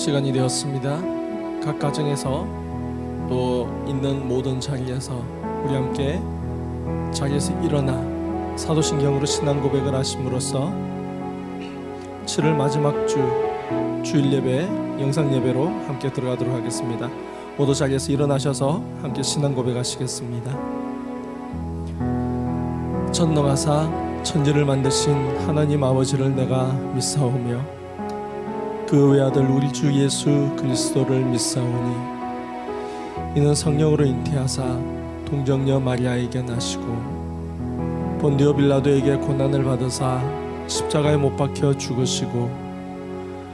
시간이 되었습니다. 각 가정에서 또 있는 모든 자리에서 우리 함께 자리에서 일어나 사도신경으로 신앙 고백을 하심으로써 7월 마지막 주 주일 예배 영상 예배로 함께 들어가도록 하겠습니다. 모두 자리에서 일어나셔서 함께 신앙 고백하시겠습니다. 전능하사 천지를 만드신 하나님 아버지를 내가 믿사오며 그 외아들 우리 주 예수 그리스도를 믿사오니 이는 성령으로 잉태하사 동정녀 마리아에게 나시고 본디오 빌라도에게 고난을 받으사 십자가에 못 박혀 죽으시고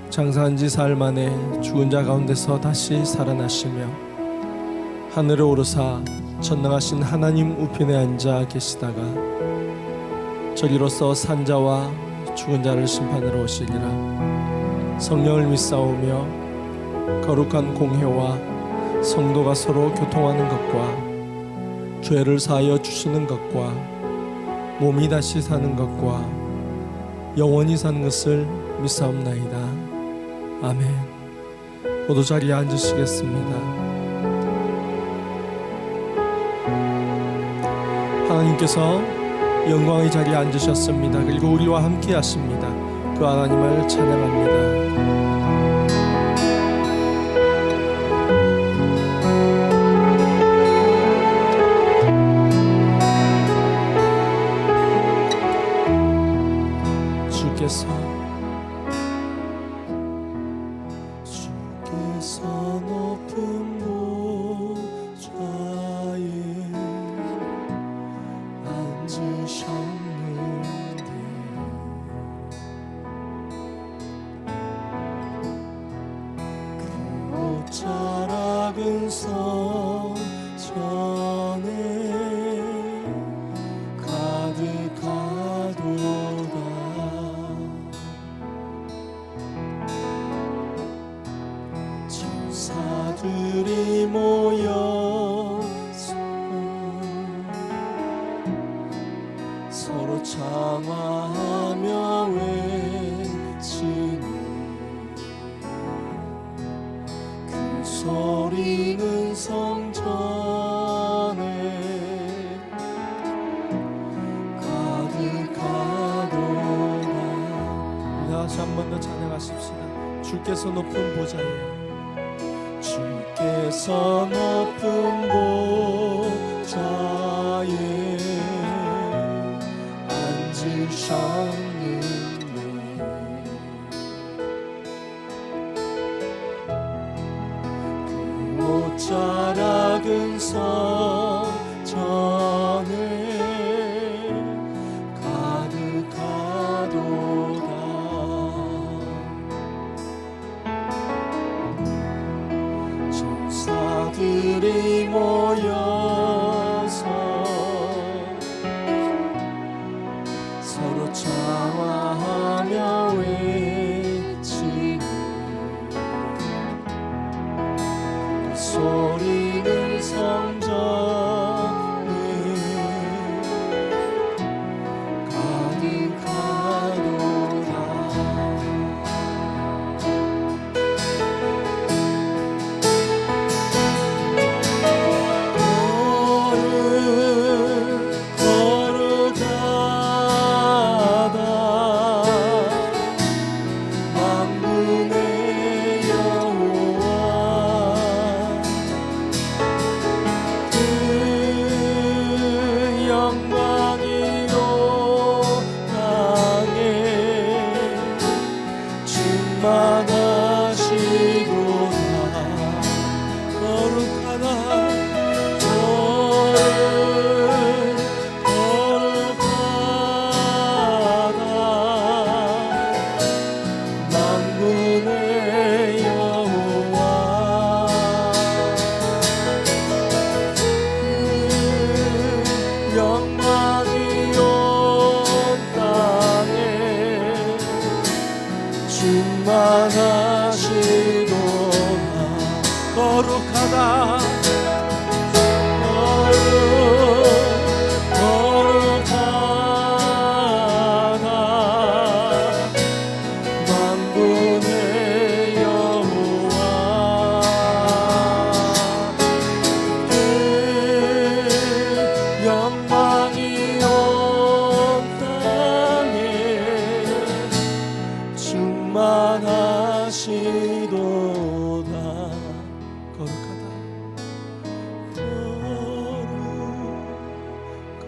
장사한 지 사흘 만에 죽은 자 가운데서 다시 살아나시며 하늘에 오르사 전능하신 하나님 우편에 앉아 계시다가 저리로서 산자와 죽은 자를 심판하러 오시리라. 성령을 믿사오며 거룩한 공회와 성도가 서로 교통하는 것과 죄를 사하여 주시는 것과 몸이 다시 사는 것과 영원히 사는 것을 믿사옵나이다. 아멘. 모두 자리에 앉으시겠습니다. 하나님께서 영광의 자리에 앉으셨습니다. 그리고 우리와 함께 하십니다. 그 하나님을 찬양합니다. 주께서 높은 보좌에 앉으셨는데 그 옷자락은 성전에 가득하도다. 천사들이 모여서 서로 장화하며 외치니 그 소리는 성전에 가득하도다. 다시 한 번 더 찬양하십시다. 주께서 높은 보좌에 주께서 높은 보좌에 앉으셨는데 그 옷자락은 성전에 가득하도다. 천사들이 모여서 서로 장화하며 외치니 그 소리는 성전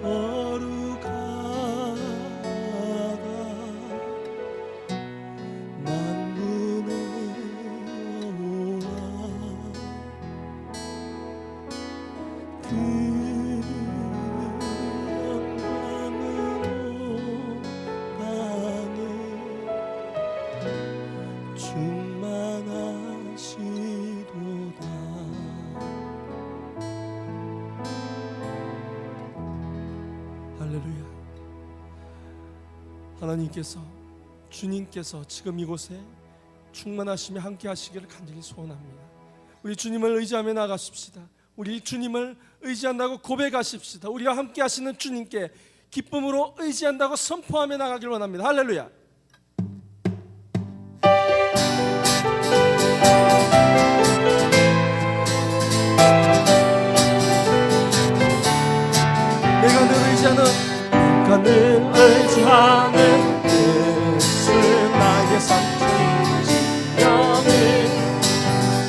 거룩하다 만군의 여호와 그 영광으로 땅에 충만하시도다. 할렐루야. 하나님께서 주님께서 지금 이곳에 충만하시며 함께 하시기를 간절히 소원합니다. 우리 주님을 의지하며 나가십시다. 우리 주님을 의지한다고 고백하십시다. 우리와 함께 하시는 주님께 기쁨으로 의지한다고 선포하며 나가길 원합니다. 할렐루야. 내가 늘 의지하는 예수 나의 산지명을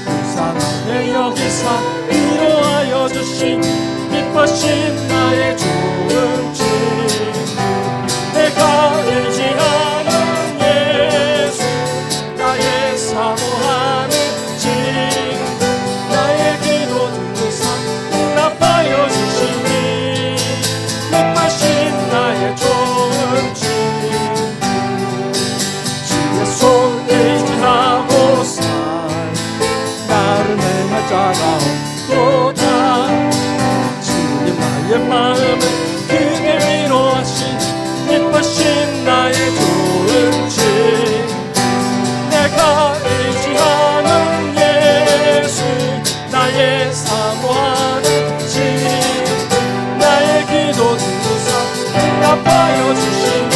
그 사랑의 여기서 위로하여 주신 기뻐신 나의 좋은 친구 내가 의지하는 예수 나의 사모하는 친구 나의 기도 듣는 상 응답하여 주시니 기뻐신 나의 좋은 친구 주의 손 의지하고 살 나를 행할 자가 없도다. 주님 나의 마음을 크게 위로하신 기쁘신 나의 좋은 친구 내가 의지하는 예수 나의 사모하는 친구 나의 기도 듣고서 응답하여 주시니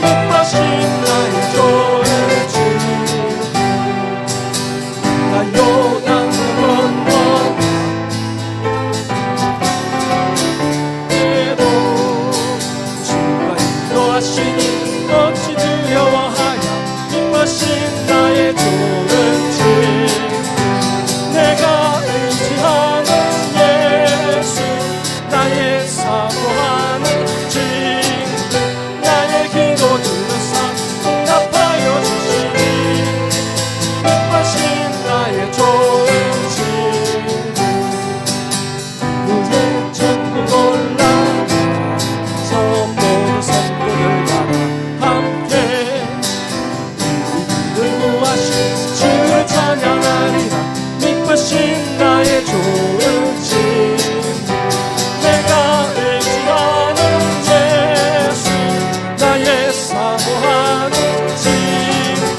기쁘신 나의 좋은 친구 나 요단 건너 에도 주가 인도하시니 어찌 두려워하냐 기쁘신 나의 좋은 친구 내가 의지하는 예수 나의 사모하는 친구 나의 기도 들으사 응답하여 주시니 기쁘신 나의 좋은 친구 우리의 천국 올라가서 모든 성도들 가라 함께 우리를 구하신 주를 찬양하리라 기쁘신 나의 좋은 친구 내가 의지하는 예수 나의 사모하는 친구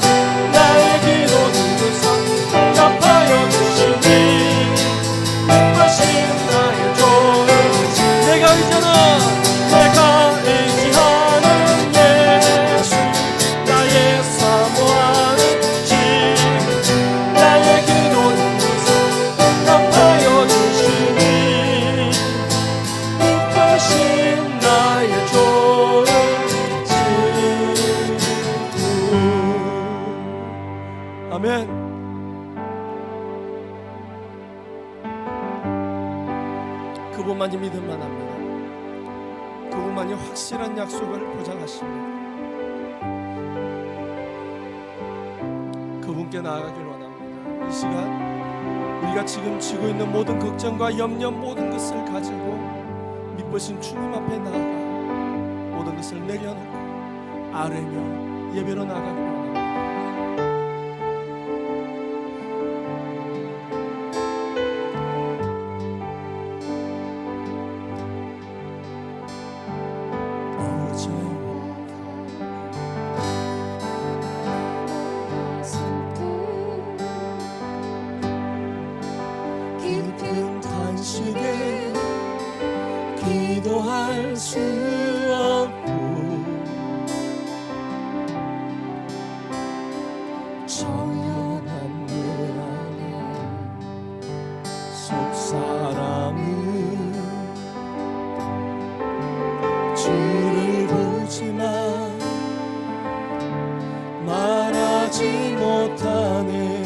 나의 기도 듣고서 응답하여 주시니 기쁘신 나의 좋은 친구 내가 의지하는 예수 나의 사모하는 친구 나의 기도 듣고서 응답하여 주시니 기쁘신 나의 좋은 친구. 아멘. 그분만이 믿음만 합니다. 그분만이 확실한 약속을 보장하십니다. 그분께 나아가길 원합니다. 이 시간 우리가 지금 지고 있는 모든 걱정과 염려 모든 것을 가지고 미쁘신 주님 앞에 나아가 모든 것을 내려놓고 아뢰며 예배로 나아가길 원합니다. 깊은 탄식에 기도할 수 없고 정연한 내 안에 속사람은 주를 보지만 말하지 못하네.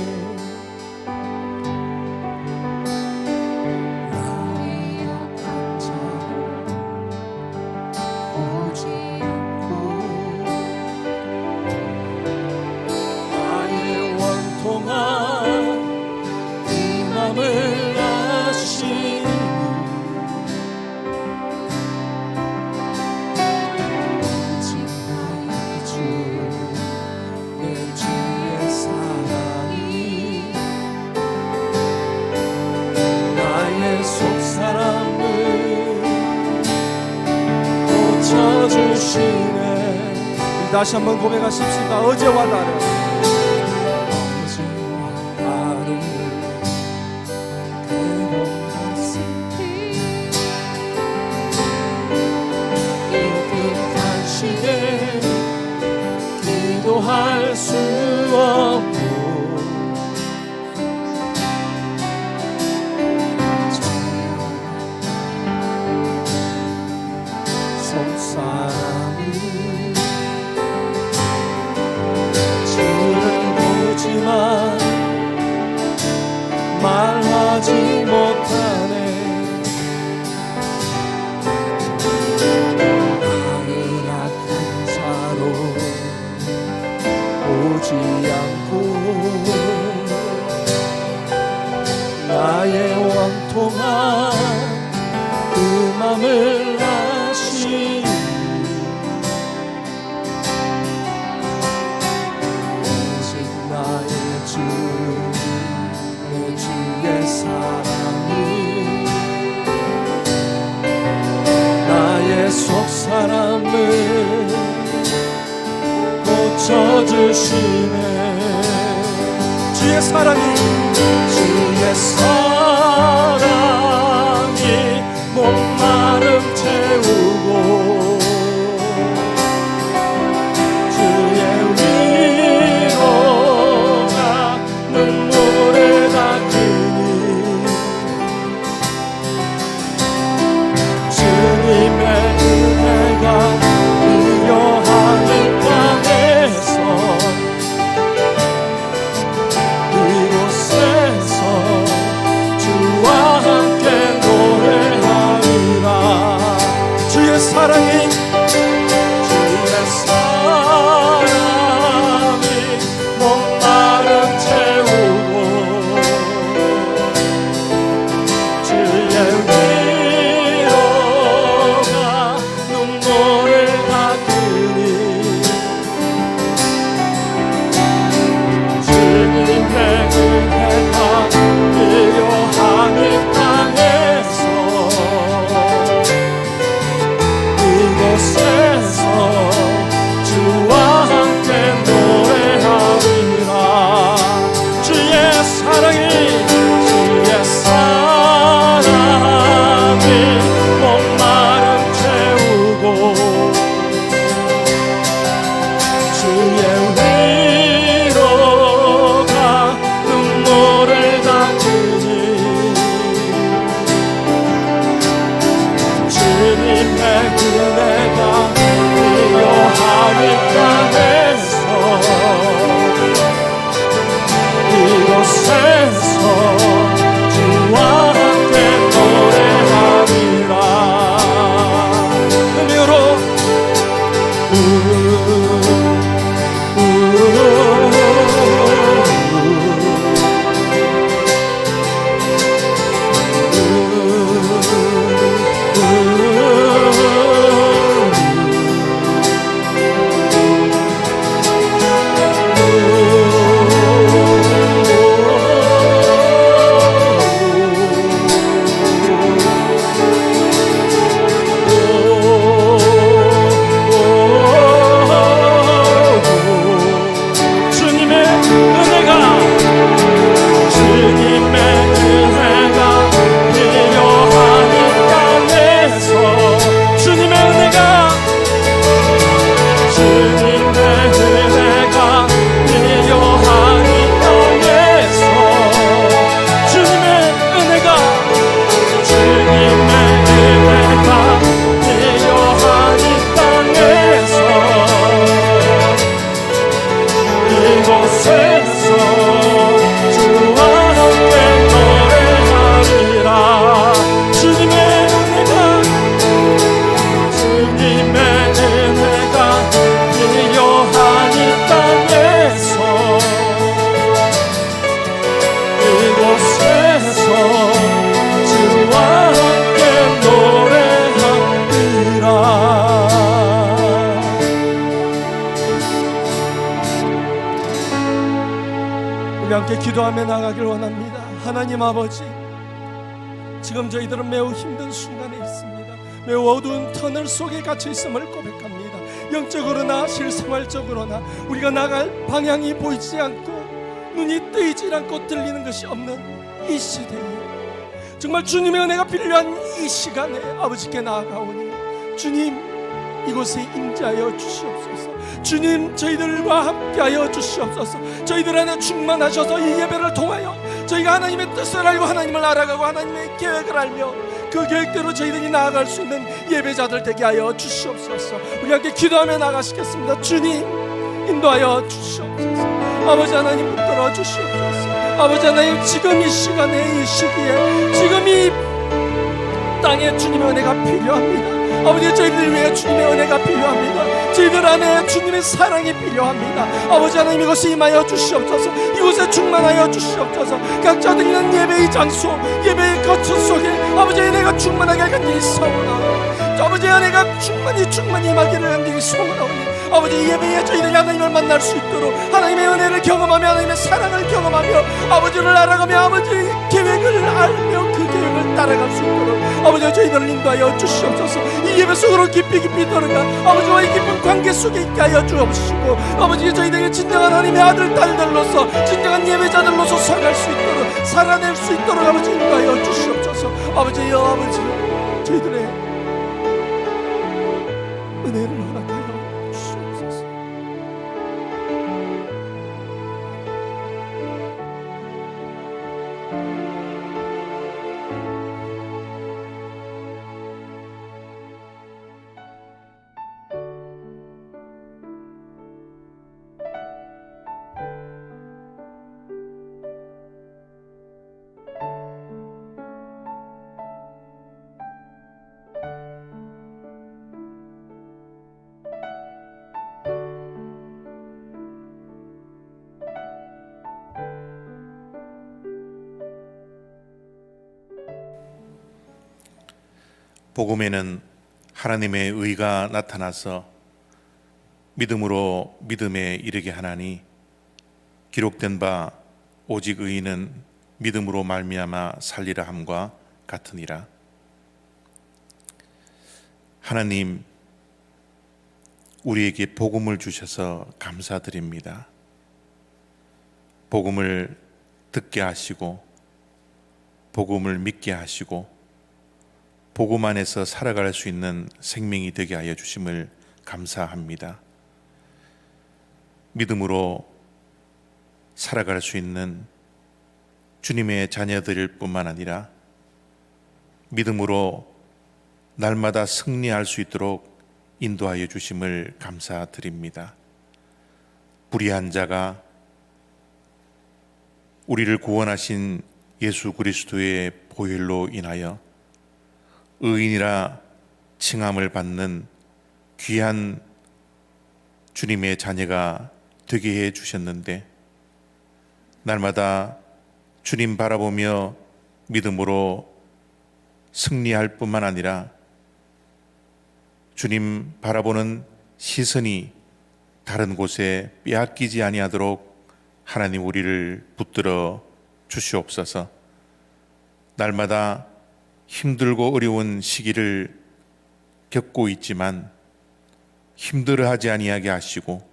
고쳐주시네. 다시 한번 고백하십시다. 어제와 다른 괴로운 가슴 깊은 간식에 기도할 수 없고 속사람이 주를 보지만 말하지 못하네. 나는 악한 자로 오지 않고 나의 원통한 그 맘을 아시니 오직 나의 주 내 주의 사랑이 나의 속사람을 고쳐주시네. 주의 사랑이 목마름 채우고 주의 위로가 눈물을 닦으니 주님의 은혜가 필요한 땅에서 이곳에서 주와 함께 노래하리라. 주의 사랑이 목마름 채우고 주의 위로가 눈물을 닦으니 주님의 은혜가 필요한 이 땅에서 이곳에서 주와 함께 노래하리라. 주의 사랑이 목마름 채우고 주의 위로가 눈물을 닦으니 주님의 은혜가 필요한 이 땅에서 이곳에서 주와 함께 노래하리라. 은혜로 함께 기도하며 나가길 원합니다. 하나님 아버지, 지금 저희들은 매우 힘든 순간에 있습니다. 매우 어두운 터널 속에 갇혀 있음을 고백합니다. 영적으로나 실생활적으로나 우리가 나갈 방향이 보이지 않고 눈이 뜨이지 않고 들리는 것이 없는 이 시대에 정말 주님의 은혜가 필요한 이 시간에 아버지께 나아가오니 주님 이곳에 임재하여 주시옵소서. 주님 저희들과 함께하여 주시옵소서. 저희들 안에 충만하셔서 이 예배를 통하여 저희가 하나님의 뜻을 알고 하나님을 알아가고 하나님의 계획을 알며 그 계획대로 저희들이 나아갈 수 있는 예배자들 되게 하여 주시옵소서. 우리 함께 기도하며 나가시겠습니다. 주님 인도하여 주시옵소서. 아버지 하나님 붙들어 주시옵소서. 아버지 하나님 지금 이 시간에 이 시기에 지금 이 땅에 주님의 은혜가 필요합니다. 아버지 저희들 위해 주님의 은혜가 필요합니다. 저희들 안에 주님의 사랑이 필요합니다. 아버지 하나님 이곳에 임하여 주시옵소서. 이곳에 충만하여 주시옵소서. 각자 드리는 예배의 장소 예배의 거처 속에 아버지의 은혜가 충만하게 간절히 소원하오니 아버지의 은혜가 충만히 임하기를 간절히 소원하오니 아버지 예배에 저희들이 하나님을 만날 수 있도록 하나님의 은혜를 경험하며 하나님의 사랑을 경험하며 아버지를 알아가며 아버지의 계획을 알며 그 계획을 따라갈 수 있도록 아버지 저희들을 인도하여 주시옵소서. 이 예배 속으로 깊이 들어가 아버지와의 깊은 관계 속에 있게 하여 주옵시고 아버지 저희들에게 진정한 하나님의 아들 딸들로서 진정한 예배자들로서 살아갈 수 있도록 살아낼 수 있도록 아버지 인도하여 주시옵소서. 아버지여 아버지 저희들의 은혜를 허락하여 주시옵소서. 복음에는 하나님의 의가 나타나서 믿음으로 믿음에 이르게 하나니 기록된 바 오직 의인은 믿음으로 말미암아 살리라 함과 같으니라. 하나님 우리에게 복음을 주셔서 감사드립니다. 복음을 듣게 하시고 복음을 믿게 하시고 복음 안에서 살아갈 수 있는 생명이 되게 하여 주심을 감사합니다. 믿음으로 살아갈 수 있는 주님의 자녀들일 뿐만 아니라 믿음으로 날마다 승리할 수 있도록 인도하여 주심을 감사드립니다. 불의한 자가 우리를 구원하신 예수 그리스도의 보혈로 인하여 의인이라 칭함을 받는 귀한 주님의 자녀가 되게 해 주셨는데 날마다 주님 바라보며 믿음으로 승리할 뿐만 아니라 주님 바라보는 시선이 다른 곳에 빼앗기지 아니하도록 하나님 우리를 붙들어 주시옵소서. 날마다 힘들고 어려운 시기를 겪고 있지만 힘들어하지 아니하게 하시고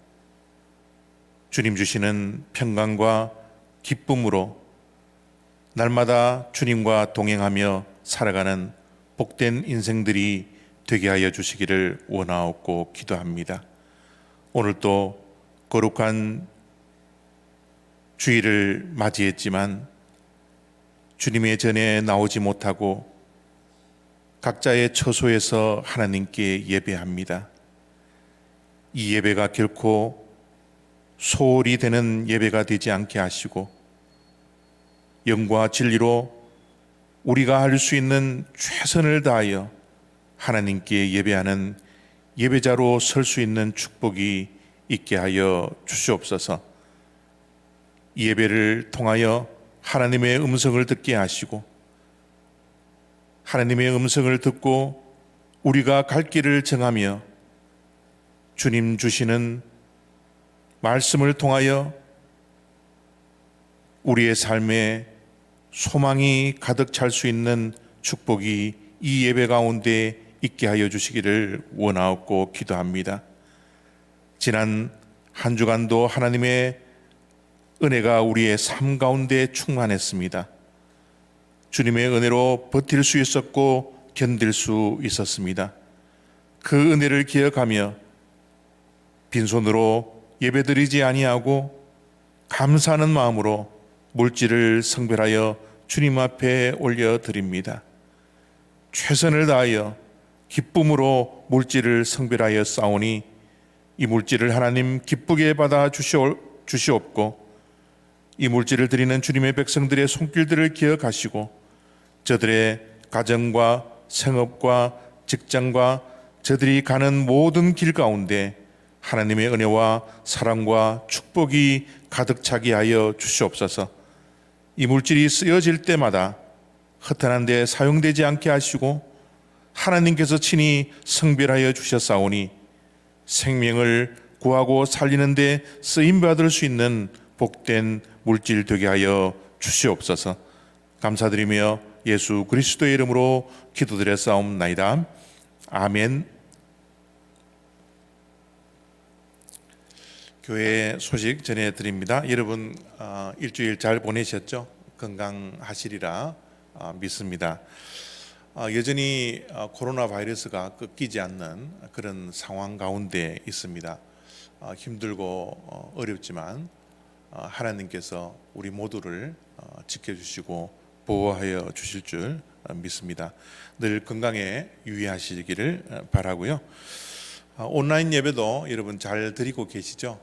주님 주시는 평강과 기쁨으로 날마다 주님과 동행하며 살아가는 복된 인생들이 되게 하여 주시기를 원하옵고 기도합니다. 오늘 또 거룩한 주일을 맞이했지만 주님의 전에 나오지 못하고 각자의 처소에서 하나님께 예배합니다. 이 예배가 결코 소홀히 되는 예배가 되지 않게 하시고 영과 진리로 우리가 할 수 있는 최선을 다하여 하나님께 예배하는 예배자로 설 수 있는 축복이 있게 하여 주시옵소서. 이 예배를 통하여 하나님의 음성을 듣게 하시고 하나님의 음성을 듣고 우리가 갈 길을 정하며 주님 주시는 말씀을 통하여 우리의 삶에 소망이 가득 찰 수 있는 축복이 이 예배 가운데 있게 하여 주시기를 원하옵고 기도합니다. 지난 한 주간도 하나님의 은혜가 우리의 삶 가운데 충만했습니다. 주님의 은혜로 버틸 수 있었고 견딜 수 있었습니다. 그 은혜를 기억하며 빈손으로 예배드리지 아니하고 감사하는 마음으로 물질을 성별하여 주님 앞에 올려드립니다. 최선을 다하여 기쁨으로 물질을 성별하여 싸우니 이 물질을 하나님 기쁘게 받아 주시옵고 이 물질을 드리는 주님의 백성들의 손길들을 기억하시고 저들의 가정과 생업과 직장과 저들이 가는 모든 길 가운데 하나님의 은혜와 사랑과 축복이 가득 차게 하여 주시옵소서. 이 물질이 쓰여질 때마다 허탄한 데 사용되지 않게 하시고 하나님께서 친히 성별하여 주셨사오니 생명을 구하고 살리는 데 쓰임받을 수 있는 복된 물질 되게 하여 주시옵소서. 감사드리며 예수 그리스도의 이름으로 기도드렸사옵나이다. 아멘. 교회 소식 전해드립니다. 여러분 일주일 잘 보내셨죠? 건강하시리라 믿습니다. 여전히 코로나 바이러스가 꺾이지 않는 그런 상황 가운데 있습니다. 힘들고 어렵지만 하나님께서 우리 모두를 지켜주시고 보호하여 주실 줄 믿습니다. 늘 건강에 유의하시기를 바라고요. 온라인 예배도 여러분 잘 드리고 계시죠?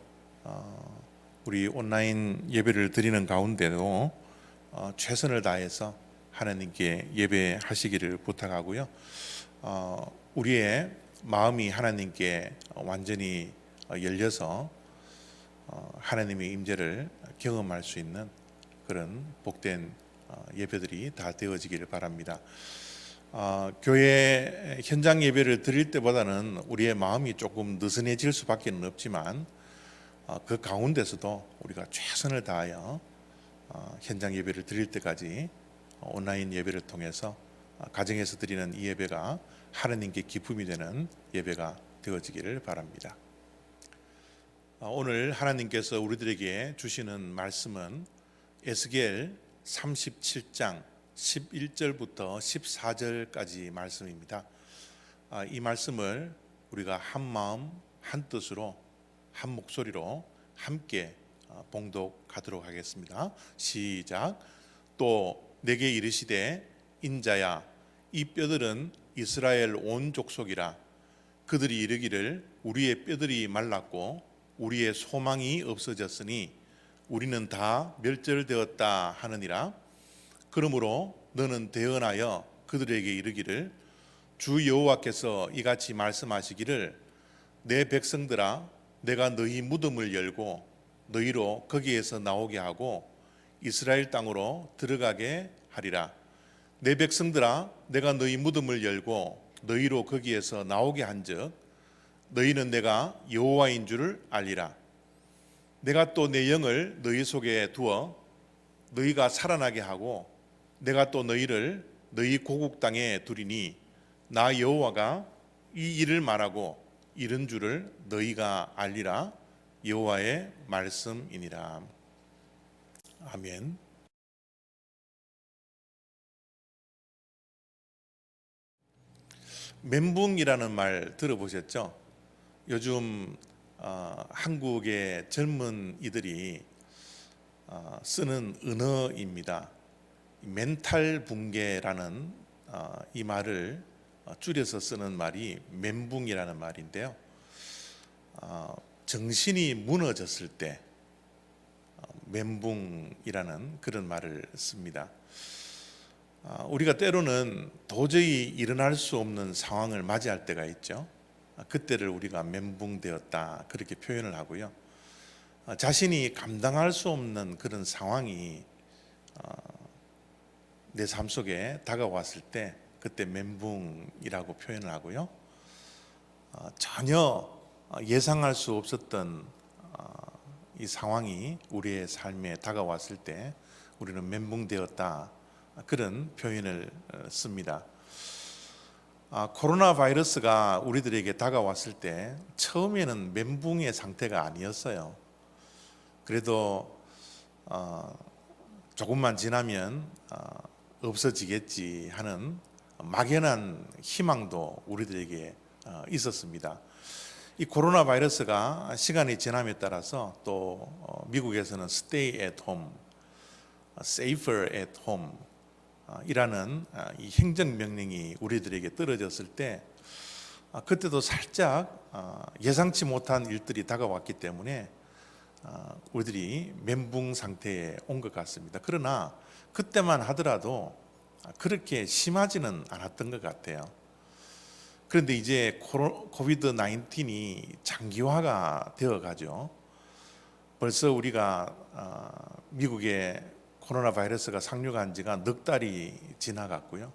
우리 온라인 예배를 드리는 가운데도 최선을 다해서 하나님께 예배하시기를 부탁하고요. 우리의 마음이 하나님께 완전히 열려서 하나님의 임재를 경험할 수 있는 그런 복된 예배들이 다 되어지기를 바랍니다. 교회 현장 예배를 드릴 때보다는 우리의 마음이 조금 느슨해질 수밖에 없지만 그 가운데서도 우리가 최선을 다하여 현장 예배를 드릴 때까지 온라인 예배를 통해서 가정에서 드리는 이 예배가 하나님께 기쁨이 되는 예배가 되어지기를 바랍니다. 오늘 하나님께서 우리들에게 주시는 말씀은 에스겔 37장 11절부터 14절까지 말씀입니다. 이 말씀을 우리가 한 마음 한 뜻으로 한 목소리로 함께 봉독하도록 하겠습니다. 시작. 또 내게 이르시되 인자야 이 뼈들은 이스라엘 온 족속이라. 그들이 이르기를 우리의 뼈들이 말랐고 우리의 소망이 없어졌으니 우리는 다 멸절되었다 하느니라. 그러므로 너는 대언하여 그들에게 이르기를 주 여호와께서 이같이 말씀하시기를 내 백성들아 내가 너희 무덤을 열고 너희로 거기에서 나오게 하고 이스라엘 땅으로 들어가게 하리라. 내 백성들아 내가 너희 무덤을 열고 너희로 거기에서 나오게 한즉 너희는 내가 여호와인 줄을 알리라. 내가 또 내 영을 너희 속에 두어 너희가 살아나게 하고 내가 또 너희를 너희 고국 땅에 두리니 나 여호와가 이 일을 말하고 이런 줄을 너희가 알리라. 여호와의 말씀이니라. 아멘. 멘붕이라는 말 들어보셨죠? 요즘 한국의 젊은 이들이 쓰는 언어입니다. 멘탈 붕괴라는 이 말을 줄여서 쓰는 말이 멘붕이라는 말인데요. 정신이 무너졌을 때 멘붕이라는 그런 말을 씁니다. 우리가 때로는 도저히 일어날 수 없는 상황을 맞이할 때가 있죠. 그때를 우리가 멘붕되었다 그렇게 표현을 하고요. 자신이 감당할 수 없는 그런 상황이 내 삶 속에 다가왔을 때 그때 멘붕이라고 표현을 하고요. 전혀 예상할 수 없었던 이 상황이 우리의 삶에 다가왔을 때 우리는 멘붕되었다 그런 표현을 씁니다. 코로나 바이러스가 우리들에게 다가왔을 때 처음에는 멘붕의 상태가 아니었어요. 그래도 조금만 지나면 없어지겠지 하는 막연한 희망도 우리들에게 있었습니다. 이 코로나 바이러스가 시간이 지남에 따라서 또 미국에서는 stay at home, safer at home 이라는 이 행정명령이 우리들에게 떨어졌을 때 그때도 살짝 예상치 못한 일들이 다가왔기 때문에 우리들이 멘붕 상태에 온 것 같습니다. 그러나 그때만 하더라도 그렇게 심하지는 않았던 것 같아요. 그런데 이제 코비드 19이 장기화가 되어 가죠. 벌써 우리가 미국에 코로나 바이러스가 상륙한 지가 넉 달이 지나갔고요.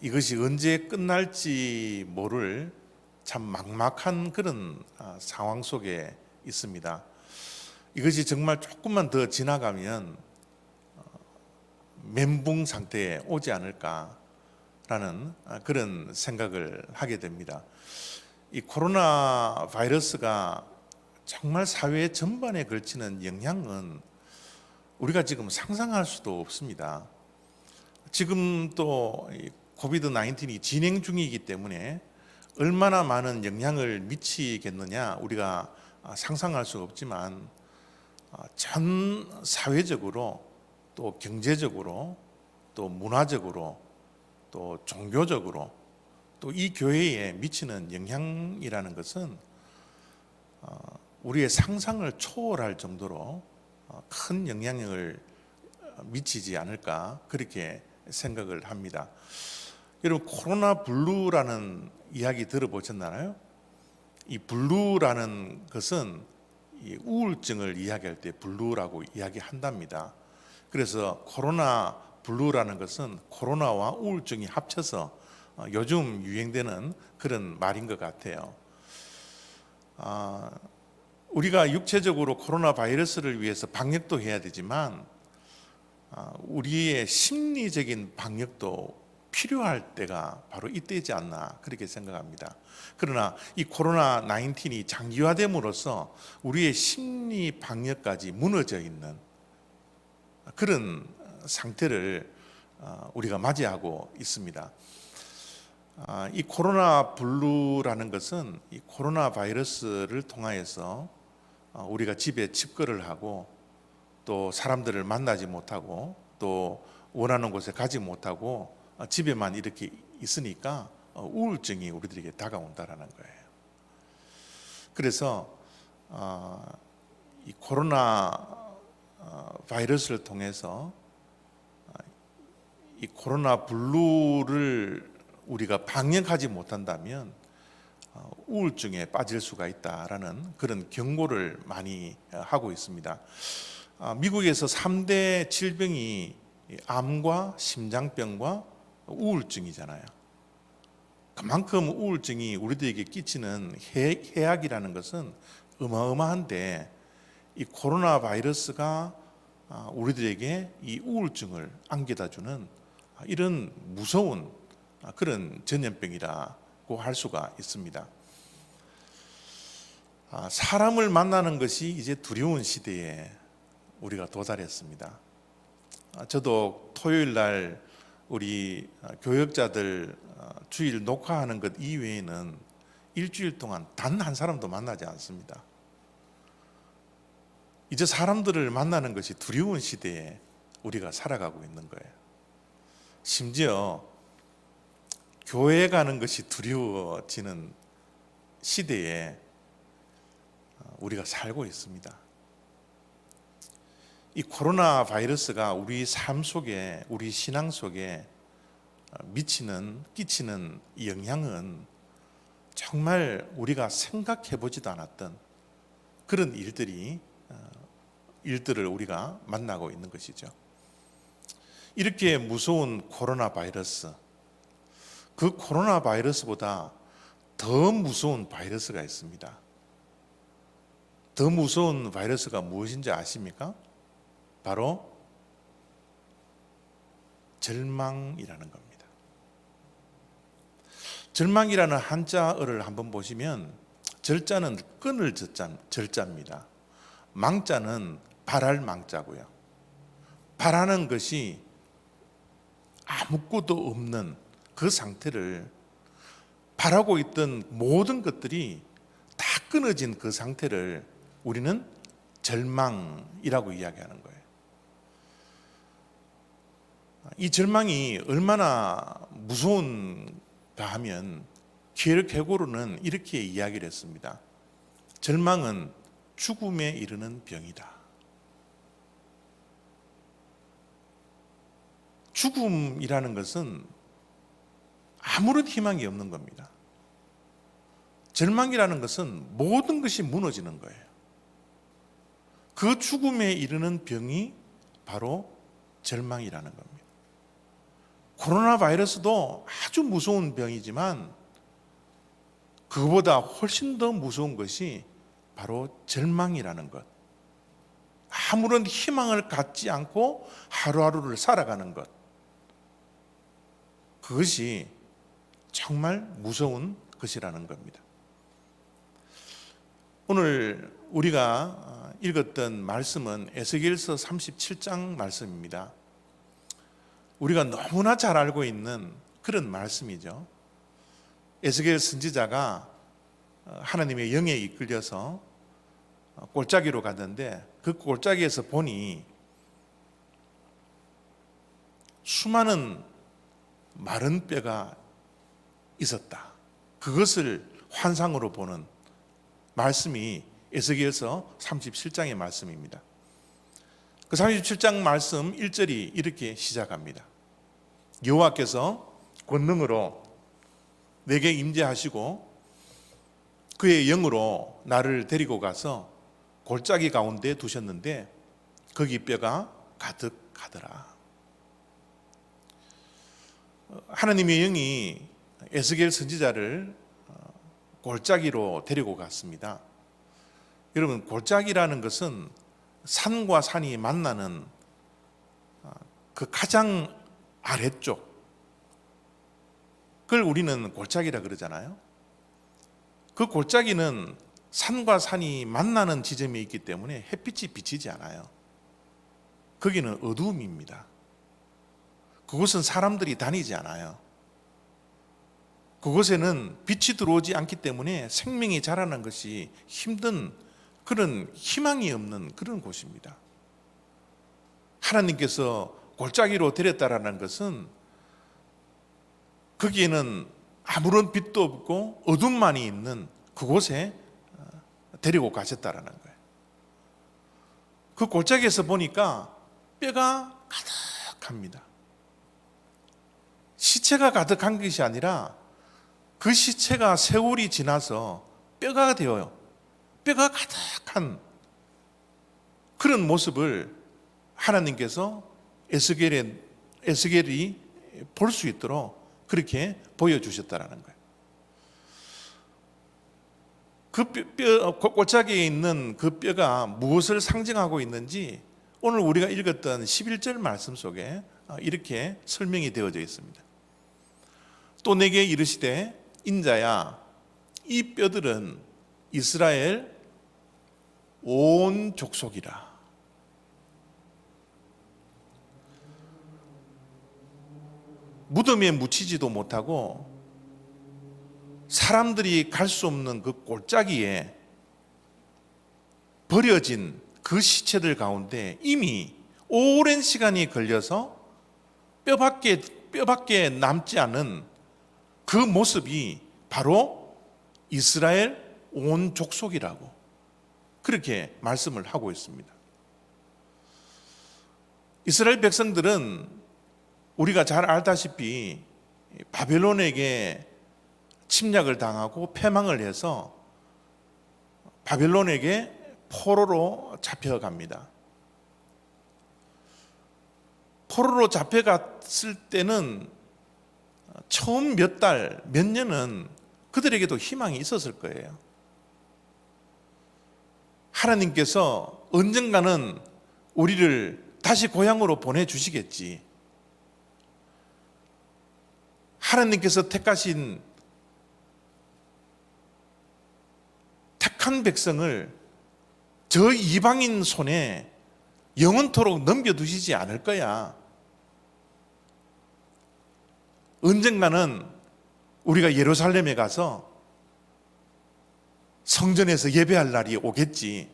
이것이 언제 끝날지 모를 참 막막한 그런 상황 속에 있습니다. 이것이 정말 조금만 더 지나가면 멘붕 상태에 오지 않을까라는 그런 생각을 하게 됩니다. 이 코로나 바이러스가 정말 사회 전반에 걸치는 영향은 우리가 지금 상상할 수도 없습니다. 지금 또 코비드 19이 진행 중이기 때문에 얼마나 많은 영향을 미치겠느냐 우리가 상상할 수 없지만 전 사회적으로 또 경제적으로 또 문화적으로 또 종교적으로 또 이 교회에 미치는 영향이라는 것은 우리의 상상을 초월할 정도로 큰 영향을 미치지 않을까 그렇게 생각을 합니다. 여러분 코로나 블루라는 이야기 들어보셨나요? 이 블루라는 것은 이 우울증을 이야기할 때 블루라고 이야기한답니다. 그래서 코로나 블루라는 것은 코로나와 우울증이 합쳐서 요즘 유행되는 그런 말인 것 같아요. 우리가 육체적으로 코로나 바이러스를 위해서 방역도 해야 되지만 우리의 심리적인 방역도 필요할 때가 바로 이때지 않나 그렇게 생각합니다. 그러나 이 코로나 19이 장기화됨으로써 우리의 심리 방역까지 무너져 있는 그런 상태를 우리가 맞이하고 있습니다. 이 코로나 블루라는 것은 이 코로나 바이러스를 통하여서 우리가 집에 집거를 하고 또 사람들을 만나지 못하고 또 원하는 곳에 가지 못하고 집에만 이렇게 있으니까 우울증이 우리들에게 다가온다라는 거예요. 그래서 이 코로나 바이러스를 통해서 이 코로나 블루를 우리가 방역하지 못한다면 우울증에 빠질 수가 있다라는 그런 경고를 많이 하고 있습니다. 미국에서 3대 질병이 암과 심장병과 우울증이잖아요. 그만큼 우울증이 우리들에게 끼치는 해악이라는 것은 어마어마한데 이 코로나 바이러스가 우리들에게 이 우울증을 안겨다 주는 이런 무서운 그런 전염병이라고 할 수가 있습니다. 사람을 만나는 것이 이제 두려운 시대에 우리가 도달했습니다. 저도 토요일 날 우리 교역자들 주일 녹화하는 것 이외에는 일주일 동안 단 한 사람도 만나지 않습니다. 이제 사람들을 만나는 것이 두려운 시대에 우리가 살아가고 있는 거예요. 심지어 교회 가는 것이 두려워지는 시대에 우리가 살고 있습니다. 이 코로나 바이러스가 우리 삶 속에, 우리 신앙 속에 끼치는 영향은 정말 우리가 생각해 보지도 않았던 그런 일들을 우리가 만나고 있는 것이죠. 이렇게 무서운 코로나 바이러스, 그 코로나 바이러스보다 더 무서운 바이러스가 있습니다. 더 무서운 바이러스가 무엇인지 아십니까? 바로 절망이라는 겁니다. 절망이라는 한자어를 한번 보시면 절자는 끊을 절자입니다. 망자는 바랄 망자고요. 바라는 것이 아무것도 없는 그 상태를, 바라고 있던 모든 것들이 다 끊어진 그 상태를 우리는 절망이라고 이야기하는 거예요. 이 절망이 얼마나 무서운가 하면 키에르케고르는 이렇게 이야기를 했습니다. 절망은 죽음에 이르는 병이다. 죽음이라는 것은 아무런 희망이 없는 겁니다. 절망이라는 것은 모든 것이 무너지는 거예요. 그 죽음에 이르는 병이 바로 절망이라는 겁니다. 코로나 바이러스도 아주 무서운 병이지만 그거보다 훨씬 더 무서운 것이 바로 절망이라는 것. 아무런 희망을 갖지 않고 하루하루를 살아가는 것. 그것이 정말 무서운 것이라는 겁니다. 오늘 우리가 읽었던 말씀은 에스겔서 37장 말씀입니다. 우리가 너무나 잘 알고 있는 그런 말씀이죠. 에스겔 선지자가 하나님의 영에 이끌려서 골짜기로 갔는데 그 골짜기에서 보니 수많은 마른 뼈가 있었다. 그것을 환상으로 보는 말씀이 에스겔서 37장의 말씀입니다. 그 37장 말씀 1절이 이렇게 시작합니다. 여호와께서 권능으로 내게 임재하시고 그의 영으로 나를 데리고 가서 골짜기 가운데 두셨는데 거기 뼈가 가득하더라. 하나님의 영이 에스겔 선지자를 골짜기로 데리고 갔습니다. 여러분, 골짜기라는 것은 산과 산이 만나는 그 가장 아래쪽, 그걸 우리는 골짜기라 그러잖아요. 그 골짜기는 산과 산이 만나는 지점이 있기 때문에 햇빛이 비치지 않아요. 거기는 어두움입니다. 그곳은 사람들이 다니지 않아요. 그곳에는 빛이 들어오지 않기 때문에 생명이 자라는 것이 힘든, 그런 희망이 없는 그런 곳입니다. 하나님께서 골짜기로 데렸다라는 것은 거기에는 아무런 빛도 없고 어둠만이 있는 그곳에 데리고 가셨다라는 거예요. 그 골짜기에서 보니까 뼈가 가득합니다. 시체가 가득한 것이 아니라 그 시체가 세월이 지나서 뼈가 되어요. 뼈가 가득한 그런 모습을 하나님께서 에스겔이 볼 수 있도록 그렇게 보여주셨다라는 거예요. 그 골짜기에 있는 그 뼈가 무엇을 상징하고 있는지 오늘 우리가 읽었던 11절 말씀 속에 이렇게 설명이 되어져 있습니다. 또 내게 이르시되 인자야, 이 뼈들은 이스라엘 온 족속이라. 무덤에 묻히지도 못하고 사람들이 갈 수 없는 그 골짜기에 버려진 그 시체들 가운데 이미 오랜 시간이 걸려서 뼈밖에 남지 않은 그 모습이 바로 이스라엘 온 족속이라고 그렇게 말씀을 하고 있습니다. 이스라엘 백성들은 우리가 잘 알다시피 바벨론에게 침략을 당하고 패망을 해서 바벨론에게 포로로 잡혀갑니다. 포로로 잡혀갔을 때는 처음 몇 달, 몇 년은 그들에게도 희망이 있었을 거예요. 하나님께서 언젠가는 우리를 다시 고향으로 보내주시겠지. 하나님께서 택하신 택한 백성을 저 이방인 손에 영원토록 넘겨두시지 않을 거야. 언젠가는 우리가 예루살렘에 가서 성전에서 예배할 날이 오겠지.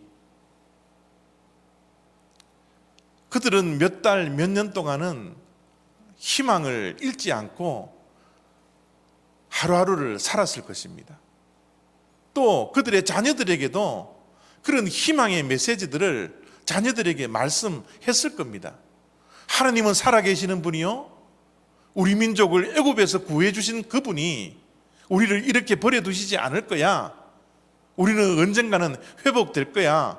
그들은 몇 달, 몇 년 동안은 희망을 잃지 않고 하루하루를 살았을 것입니다. 또 그들의 자녀들에게도 그런 희망의 메시지들을 자녀들에게 말씀했을 겁니다. 하나님은 살아계시는 분이요, 우리 민족을 애굽에서 구해주신 그분이 우리를 이렇게 버려두시지 않을 거야. 우리는 언젠가는 회복될 거야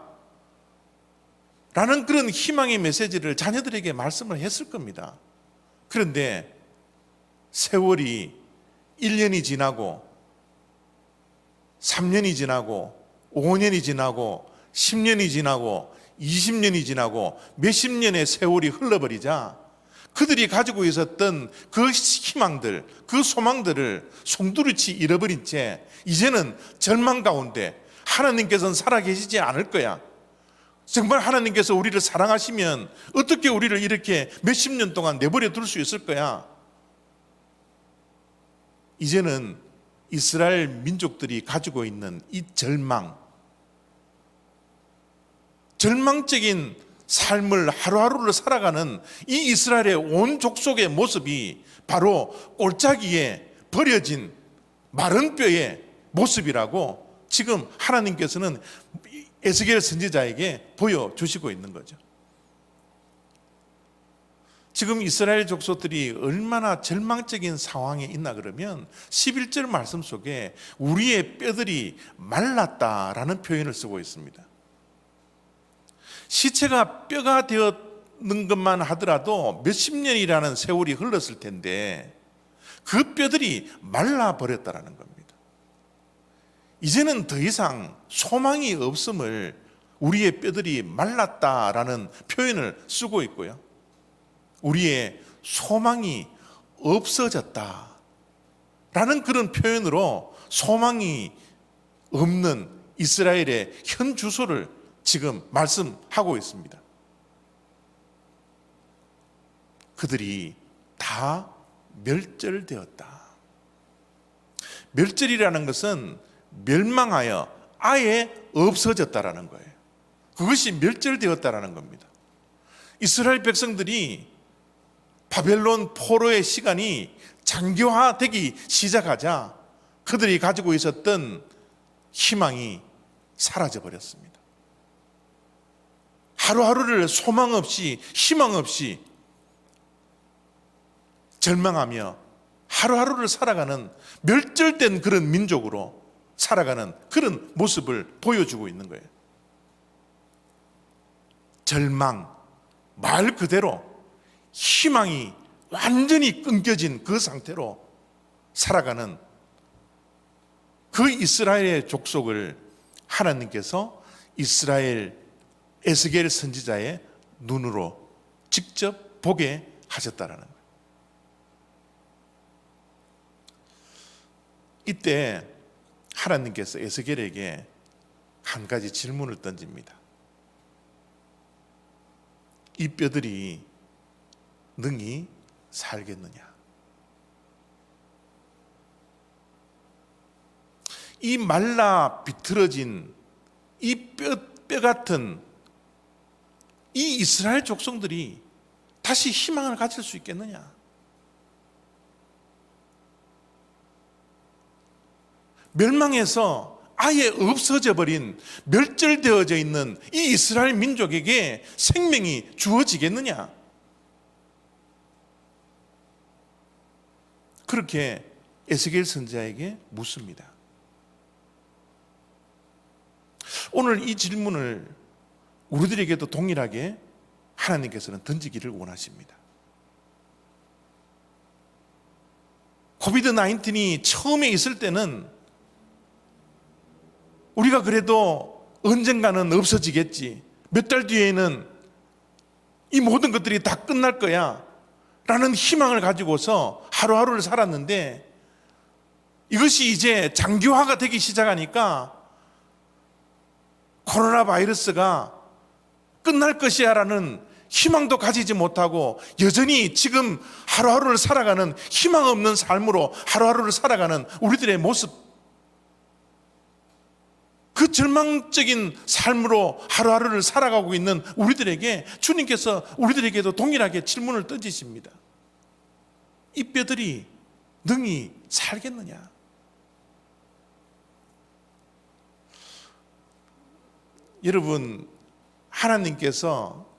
라는 그런 희망의 메시지를 자녀들에게 말씀을 했을 겁니다. 그런데 세월이 1년이 지나고 3년이 지나고 5년이 지나고 10년이 지나고 20년이 지나고 몇십 년의 세월이 흘러버리자 그들이 가지고 있었던 그 희망들, 그 소망들을 송두리치 잃어버린 채 이제는 절망 가운데 하나님께서는 살아계시지 않을 거야. 정말 하나님께서 우리를 사랑하시면 어떻게 우리를 이렇게 몇십 년 동안 내버려 둘 수 있을 거야. 이제는 이스라엘 민족들이 가지고 있는 이 절망적인 삶을 하루하루를 살아가는 이 이스라엘의 온 족속의 모습이 바로 골짜기에 버려진 마른 뼈의 모습이라고 지금 하나님께서는 에스겔 선지자에게 보여주시고 있는 거죠. 지금 이스라엘 족속들이 얼마나 절망적인 상황에 있나 그러면 11절 말씀 속에 우리의 뼈들이 말랐다라는 표현을 쓰고 있습니다. 시체가 뼈가 되었는 것만 하더라도 몇십 년이라는 세월이 흘렀을 텐데 그 뼈들이 말라버렸다라는 겁니다. 이제는 더 이상 소망이 없음을 우리의 뼈들이 말랐다라는 표현을 쓰고 있고요. 우리의 소망이 없어졌다라는 그런 표현으로 소망이 없는 이스라엘의 현 주소를 지금 말씀하고 있습니다. 그들이 다 멸절되었다. 멸절이라는 것은 멸망하여 아예 없어졌다라는 거예요. 그것이 멸절되었다라는 겁니다. 이스라엘 백성들이 바벨론 포로의 시간이 장기화되기 시작하자 그들이 가지고 있었던 희망이 사라져 버렸습니다. 하루하루를 소망 없이 희망 없이 절망하며 하루하루를 살아가는 멸절된 그런 민족으로 살아가는 그런 모습을 보여주고 있는 거예요. 절망, 말 그대로 희망이 완전히 끊겨진 그 상태로 살아가는 그 이스라엘의 족속을 하나님께서 이스라엘 에스겔 선지자의 눈으로 직접 보게 하셨다라는 거예요. 이때 하나님께서 에스겔에게 한 가지 질문을 던집니다. 이 뼈들이 능히 살겠느냐? 이 말라 비틀어진 이 뼈 같은 이 이스라엘 족속들이 다시 희망을 가질 수 있겠느냐? 멸망해서 아예 없어져 버린 멸절되어져 있는 이 이스라엘 민족에게 생명이 주어지겠느냐? 그렇게 에스겔 선지자에게 묻습니다. 오늘 이 질문을 우리들에게도 동일하게 하나님께서는 던지기를 원하십니다. 코비드-19이 처음에 있을 때는 우리가 그래도 언젠가는 없어지겠지, 몇 달 뒤에는 이 모든 것들이 다 끝날 거야 라는 희망을 가지고서 하루하루를 살았는데 이것이 이제 장기화가 되기 시작하니까 코로나 바이러스가 끝날 것이야라는 희망도 가지지 못하고 여전히 지금 하루하루를 살아가는 희망 없는 삶으로 하루하루를 살아가는 우리들의 모습, 그 절망적인 삶으로 하루하루를 살아가고 있는 우리들에게 주님께서 우리들에게도 동일하게 질문을 던지십니다. 이 뼈들이 능히 살겠느냐? 여러분, 하나님께서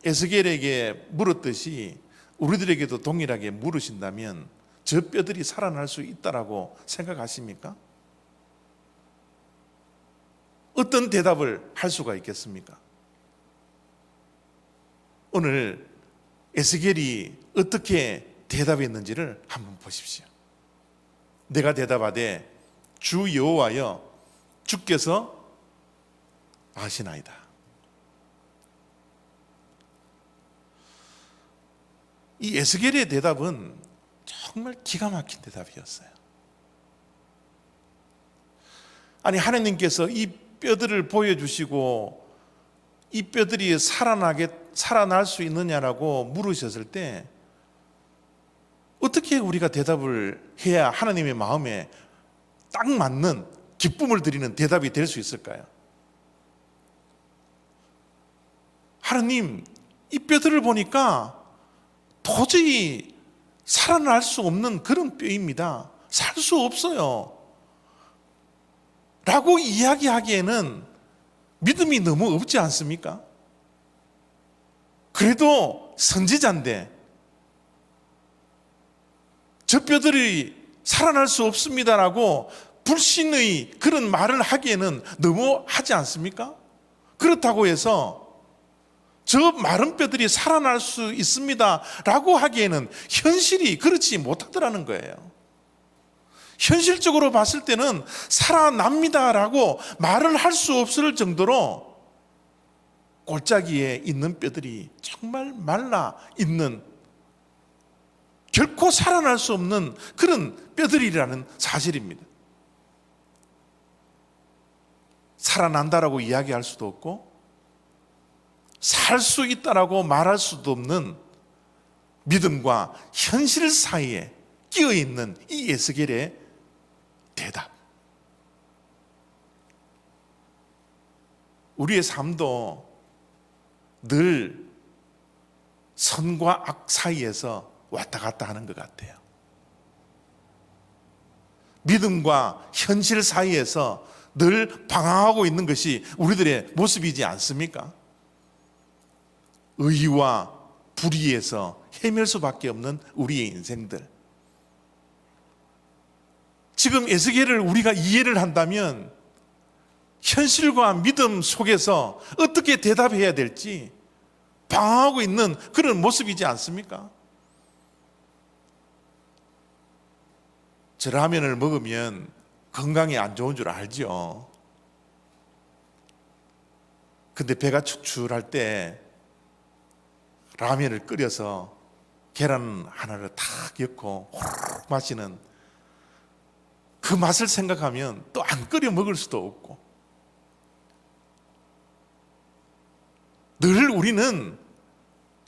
에스겔에게 물었듯이 우리들에게도 동일하게 물으신다면 저 뼈들이 살아날 수 있다라고 생각하십니까? 어떤 대답을 할 수가 있겠습니까? 오늘 에스겔이 어떻게 대답했는지를 한번 보십시오. 내가 대답하되 주 여호와여 주께서 아시나이다. 이 에스겔의 대답은 정말 기가 막힌 대답이었어요. 아니, 하나님께서 이 뼈들을 보여주시고 이 뼈들이 살아날 수 있느냐라고 물으셨을 때 어떻게 우리가 대답을 해야 하나님의 마음에 딱 맞는 기쁨을 드리는 대답이 될 수 있을까요? 하나님, 이 뼈들을 보니까 도저히 살아날 수 없는 그런 뼈입니다. 살 수 없어요 라고 이야기하기에는 믿음이 너무 없지 않습니까? 그래도 선지자인데 저 뼈들이 살아날 수 없습니다라고 불신의 그런 말을 하기에는 너무 하지 않습니까? 그렇다고 해서 저 마른 뼈들이 살아날 수 있습니다라고 하기에는 현실이 그렇지 못하더라는 거예요. 현실적으로 봤을 때는 살아납니다라고 말을 할 수 없을 정도로 골짜기에 있는 뼈들이 정말 말라 있는, 결코 살아날 수 없는 그런 뼈들이라는 사실입니다. 살아난다라고 이야기할 수도 없고 살 수 있다라고 말할 수도 없는 믿음과 현실 사이에 끼어 있는 이 에스겔의 대답. 우리의 삶도 늘 선과 악 사이에서 왔다 갔다 하는 것 같아요. 믿음과 현실 사이에서 늘 방황하고 있는 것이 우리들의 모습이지 않습니까? 의와 불의에서 헤맬 수밖에 없는 우리의 인생들. 지금 에스겔을 우리가 이해를 한다면 현실과 믿음 속에서 어떻게 대답해야 될지 방황하고 있는 그런 모습이지 않습니까? 저 라면을 먹으면 건강에 안 좋은 줄 알죠. 근데 배가 축출할 때 라면을 끓여서 계란 하나를 탁 엮고 호로록 마시는 그 맛을 생각하면 또 안 끓여 먹을 수도 없고, 늘 우리는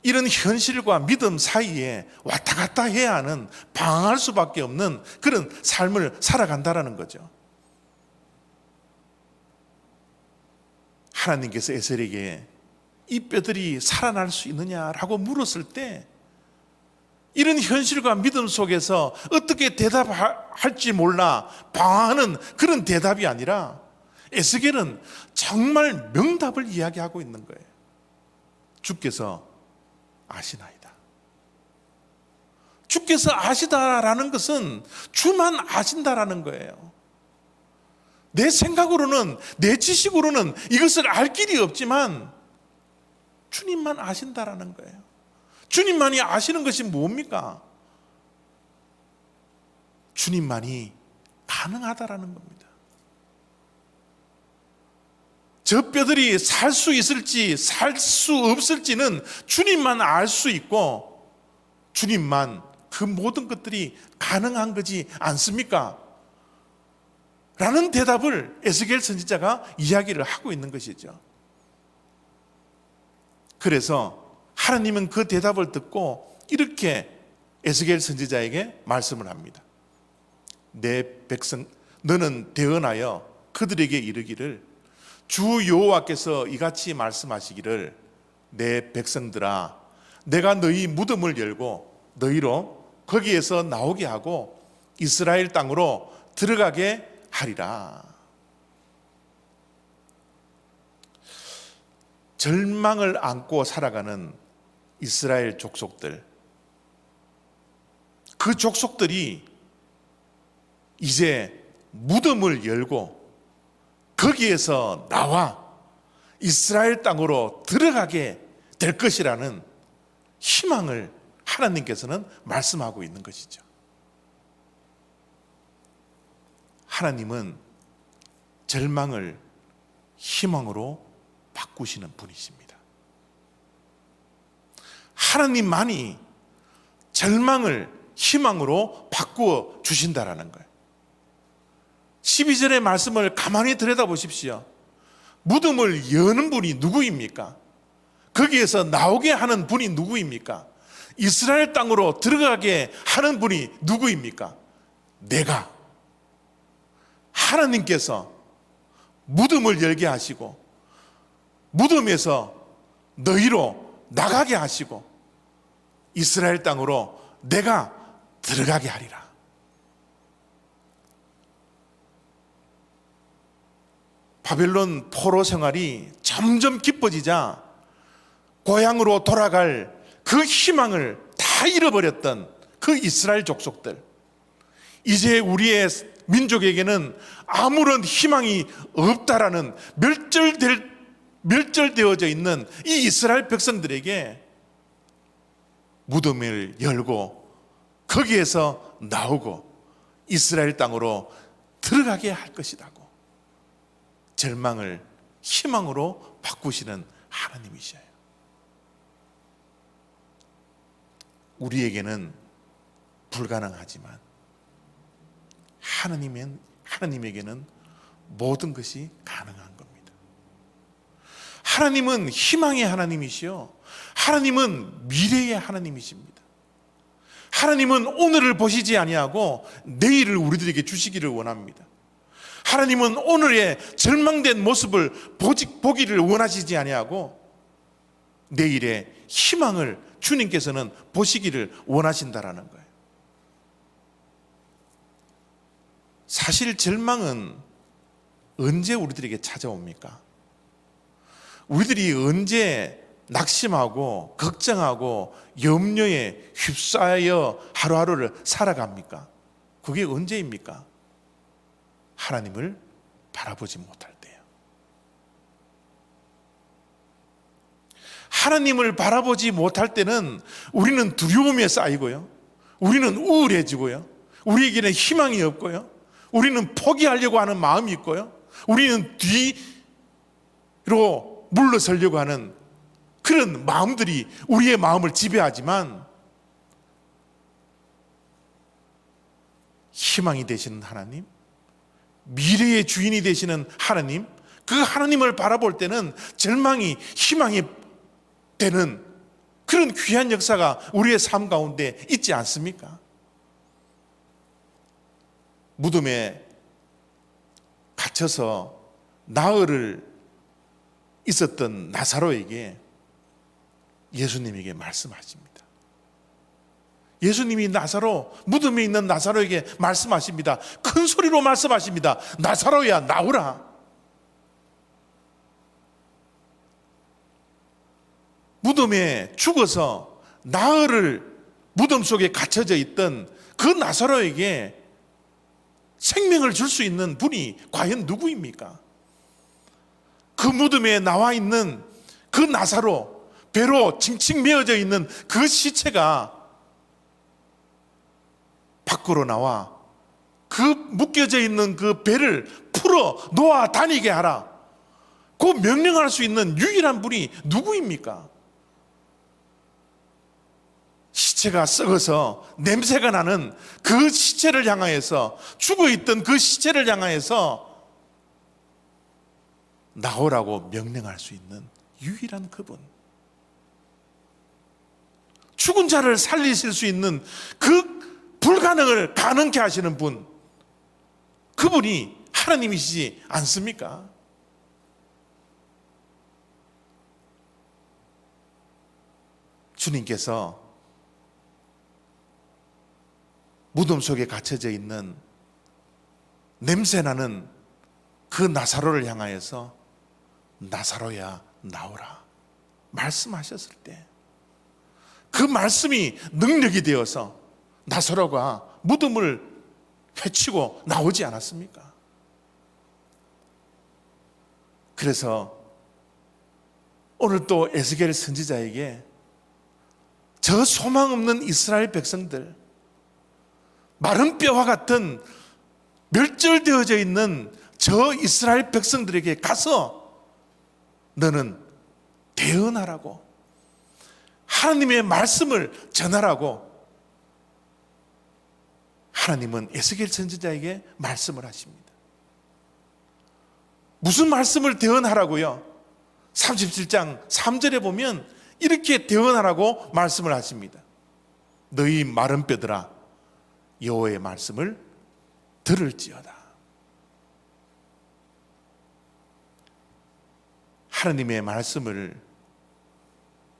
이런 현실과 믿음 사이에 왔다 갔다 해야 하는, 방황할 수밖에 없는 그런 삶을 살아간다는 거죠. 하나님께서 에스겔에게 이 뼈들이 살아날 수 있느냐라고 물었을 때 이런 현실과 믿음 속에서 어떻게 대답할지 몰라 방황하는 그런 대답이 아니라 에스겔은 정말 명답을 이야기하고 있는 거예요. 주께서 아시나이다. 주께서 아시다라는 것은 주만 아신다라는 거예요. 내 생각으로는, 내 지식으로는 이것을 알 길이 없지만 주님만 아신다라는 거예요. 주님만이 아시는 것이 뭡니까? 주님만이 가능하다라는 겁니다. 저 뼈들이 살 수 있을지 살 수 없을지는 주님만 알 수 있고 주님만 그 모든 것들이 가능한 거지 않습니까? 라는 대답을 에스겔 선지자가 이야기를 하고 있는 것이죠. 그래서 하나님은 그 대답을 듣고 이렇게 에스겔 선지자에게 말씀을 합니다. 내 백성 너는 대언하여 그들에게 이르기를 주 여호와께서 이같이 말씀하시기를 내 백성들아 내가 너희 무덤을 열고 너희로 거기에서 나오게 하고 이스라엘 땅으로 들어가게 하리라. 절망을 안고 살아가는 이스라엘 족속들, 그 족속들이 이제 무덤을 열고 거기에서 나와 이스라엘 땅으로 들어가게 될 것이라는 희망을 하나님께서는 말씀하고 있는 것이죠. 하나님은 절망을 희망으로 바꾸시는 분이십니다. 하나님만이 절망을 희망으로 바꾸어 주신다라는 거예요. 12절의 말씀을 가만히 들여다보십시오. 무덤을 여는 분이 누구입니까? 거기에서 나오게 하는 분이 누구입니까? 이스라엘 땅으로 들어가게 하는 분이 누구입니까? 내가. 하나님께서 무덤을 열게 하시고 무덤에서 너희로 나가게 하시고 이스라엘 땅으로 내가 들어가게 하리라. 바벨론 포로 생활이 점점 깊어지자 고향으로 돌아갈 그 희망을 다 잃어버렸던 그 이스라엘 족속들, 이제 우리의 민족에게는 아무런 희망이 없다라는 멸절되어져 있는 이 이스라엘 백성들에게 무덤을 열고 거기에서 나오고 이스라엘 땅으로 들어가게 할 것이라고 절망을 희망으로 바꾸시는 하나님이셔요. 우리에게는 불가능하지만 하나님에게는 모든 것이 가능한 겁니다. 하나님은 희망의 하나님이시요, 하나님은 미래의 하나님이십니다. 하나님은 오늘을 보시지 아니하고 내일을 우리들에게 주시기를 원합니다. 하나님은 오늘의 절망된 모습을 보기를 원하시지 아니하고 내일의 희망을 주님께서는 보시기를 원하신다라는 거예요. 사실 절망은 언제 우리들에게 찾아옵니까? 우리들이 언제 낙심하고 걱정하고 염려에 휩싸여 하루하루를 살아갑니까? 그게 언제입니까? 하나님을 바라보지 못할 때요. 하나님을 바라보지 못할 때는 우리는 두려움에 쌓이고요, 우리는 우울해지고요, 우리에게는 희망이 없고요, 우리는 포기하려고 하는 마음이 있고요, 우리는 뒤로 물러서려고 하는 그런 마음들이 우리의 마음을 지배하지만 희망이 되시는 하나님, 미래의 주인이 되시는 하나님, 그 하나님을 바라볼 때는 절망이 희망이 되는 그런 귀한 역사가 우리의 삶 가운데 있지 않습니까? 무덤에 갇혀서 나흘을 있었던 나사로에게 예수님에게 말씀하십니다. 예수님이 무덤에 있는 나사로에게 말씀하십니다. 큰 소리로 말씀하십니다. 나사로야, 나오라. 무덤에 죽어서 나흘을 무덤 속에 갇혀져 있던 그 나사로에게 생명을 줄 수 있는 분이 과연 누구입니까? 그 무덤에 나와 있는 그 나사로, 배로 칭칭 메어져 있는 그 시체가 밖으로 나와 그 묶여져 있는 그 배를 풀어 놓아 다니게 하라, 그 명령할 수 있는 유일한 분이 누구입니까? 시체가 썩어서 냄새가 나는 그 시체를 향하여서, 죽어있던 그 시체를 향하여서 나오라고 명령할 수 있는 유일한 그분, 죽은 자를 살리실 수 있는 그 불가능을 가능케 하시는 분, 그분이 하나님이시지 않습니까? 주님께서 무덤 속에 갇혀져 있는 냄새나는 그 나사로를 향하여서 나사로야 나오라 말씀하셨을 때, 그 말씀이 능력이 되어서 나사로가 무덤을 헤치고 나오지 않았습니까? 그래서 오늘 또 에스겔 선지자에게 저 소망 없는 이스라엘 백성들, 마른 뼈와 같은 멸절되어져 있는 저 이스라엘 백성들에게 가서 너는 대언하라고, 하나님의 말씀을 전하라고 하나님은 에스겔 선지자에게 말씀을 하십니다. 무슨 말씀을 대언하라고요? 37장 3절에 보면 이렇게 대언하라고 말씀을 하십니다. 너희 마른 뼈들아 여호와의 말씀을 들을지어다. 하나님의 말씀을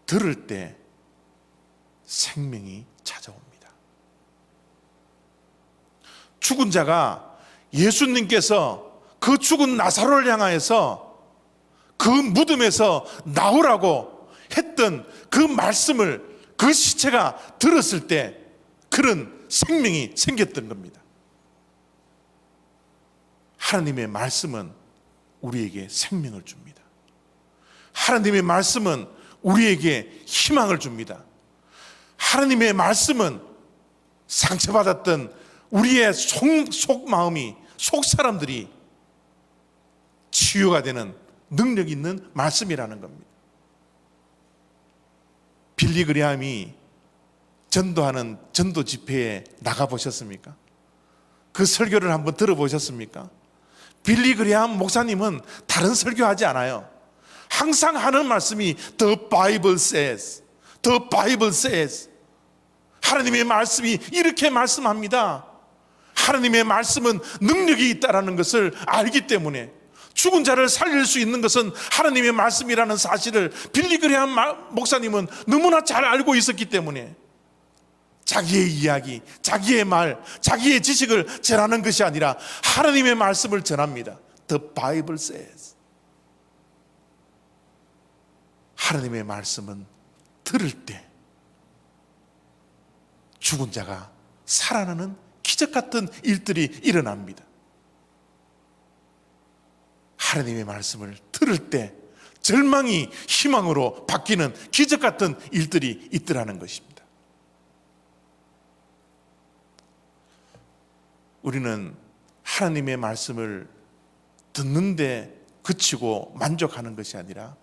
들을 때 생명이 찾아옵니다. 죽은 자가 예수님께서 그 죽은 나사로를 향하여서 그 무덤에서 나오라고 했던 그 말씀을 그 시체가 들었을 때 그런 생명이 생겼던 겁니다. 하나님의 말씀은 우리에게 생명을 줍니다. 하나님의 말씀은 우리에게 희망을 줍니다. 하나님의 말씀은 상처받았던 우리의 속마음이, 속사람들이 치유가 되는 능력 있는 말씀이라는 겁니다. 빌리 그레함이 전도하는 전도 집회에 나가보셨습니까? 그 설교를 한번 들어보셨습니까? 빌리 그레함 목사님은 다른 설교하지 않아요. 항상 하는 말씀이 The Bible says, The Bible says. 하나님의 말씀이 이렇게 말씀합니다. 하나님의 말씀은 능력이 있다는 것을 알기 때문에, 죽은 자를 살릴 수 있는 것은 하나님의 말씀이라는 사실을 빌리 그레함 목사님은 너무나 잘 알고 있었기 때문에 자기의 이야기, 자기의 말, 자기의 지식을 전하는 것이 아니라 하나님의 말씀을 전합니다. The Bible says. 하나님의 말씀은 들을 때 죽은 자가 살아나는 기적 같은 일들이 일어납니다. 하나님의 말씀을 들을 때 절망이 희망으로 바뀌는 기적 같은 일들이 있더라는 것입니다. 우리는 하나님의 말씀을 듣는데 그치고 만족하는 것이 아니라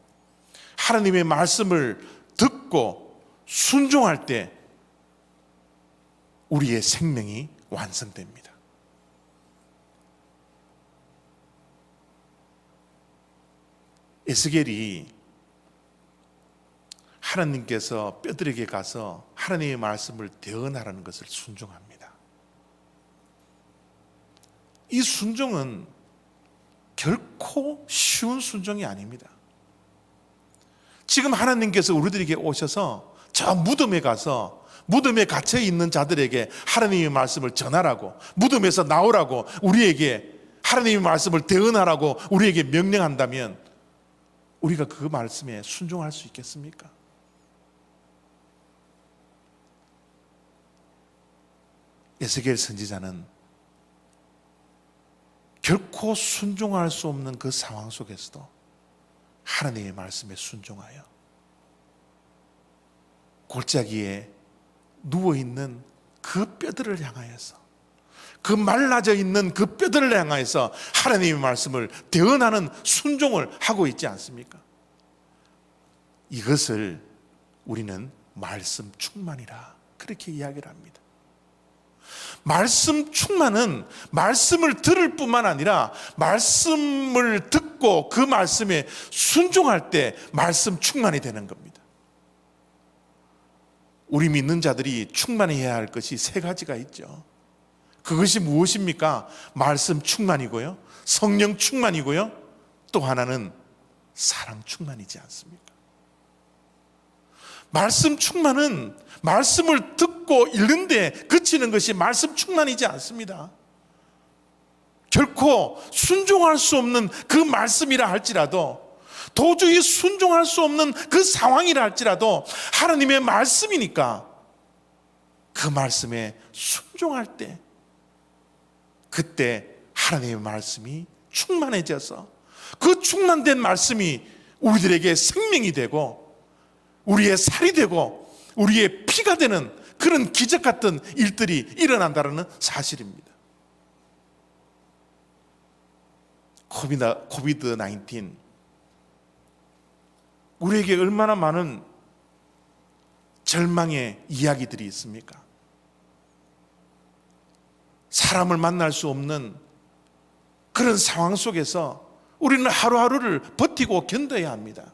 하나님의 말씀을 듣고 순종할 때 우리의 생명이 완성됩니다. 에스겔이 하나님께서 뼈들에게 가서 하나님의 말씀을 대언하라는 것을 순종합니다. 이 순종은 결코 쉬운 순종이 아닙니다. 지금 하나님께서 우리들에게 오셔서 저 무덤에 가서 무덤에 갇혀 있는 자들에게 하나님의 말씀을 전하라고, 무덤에서 나오라고 우리에게 하나님의 말씀을 대언하라고 우리에게 명령한다면 우리가 그 말씀에 순종할 수 있겠습니까? 에스겔 선지자는 결코 순종할 수 없는 그 상황 속에서도 하나님의 말씀에 순종하여 골짜기에 누워있는 그 뼈들을 향하여서, 그 말라져 있는 그 뼈들을 향하여서 하나님의 말씀을 대언하는 순종을 하고 있지 않습니까? 이것을 우리는 말씀 충만이라 그렇게 이야기를 합니다. 말씀 충만은 말씀을 들을 뿐만 아니라 말씀을 듣고 그 말씀에 순종할 때 말씀 충만이 되는 겁니다. 우리 믿는 자들이 충만해야 할 것이 세 가지가 있죠. 그것이 무엇입니까? 말씀 충만이고요, 성령 충만이고요, 또 하나는 사랑 충만이지 않습니까? 말씀 충만은 말씀을 듣고 읽는데 그치는 것이 말씀 충만이지 않습니다. 결코 순종할 수 없는 그 말씀이라 할지라도, 도저히 순종할 수 없는 그 상황이라 할지라도 하나님의 말씀이니까 그 말씀에 순종할 때, 그때 하나님의 말씀이 충만해져서 그 충만된 말씀이 우리들에게 생명이 되고 우리의 살이 되고 우리의 피가 되는 그런 기적 같은 일들이 일어난다는 사실입니다. 코비드-19 우리에게 얼마나 많은 절망의 이야기들이 있습니까? 사람을 만날 수 없는 그런 상황 속에서 우리는 하루하루를 버티고 견뎌야 합니다.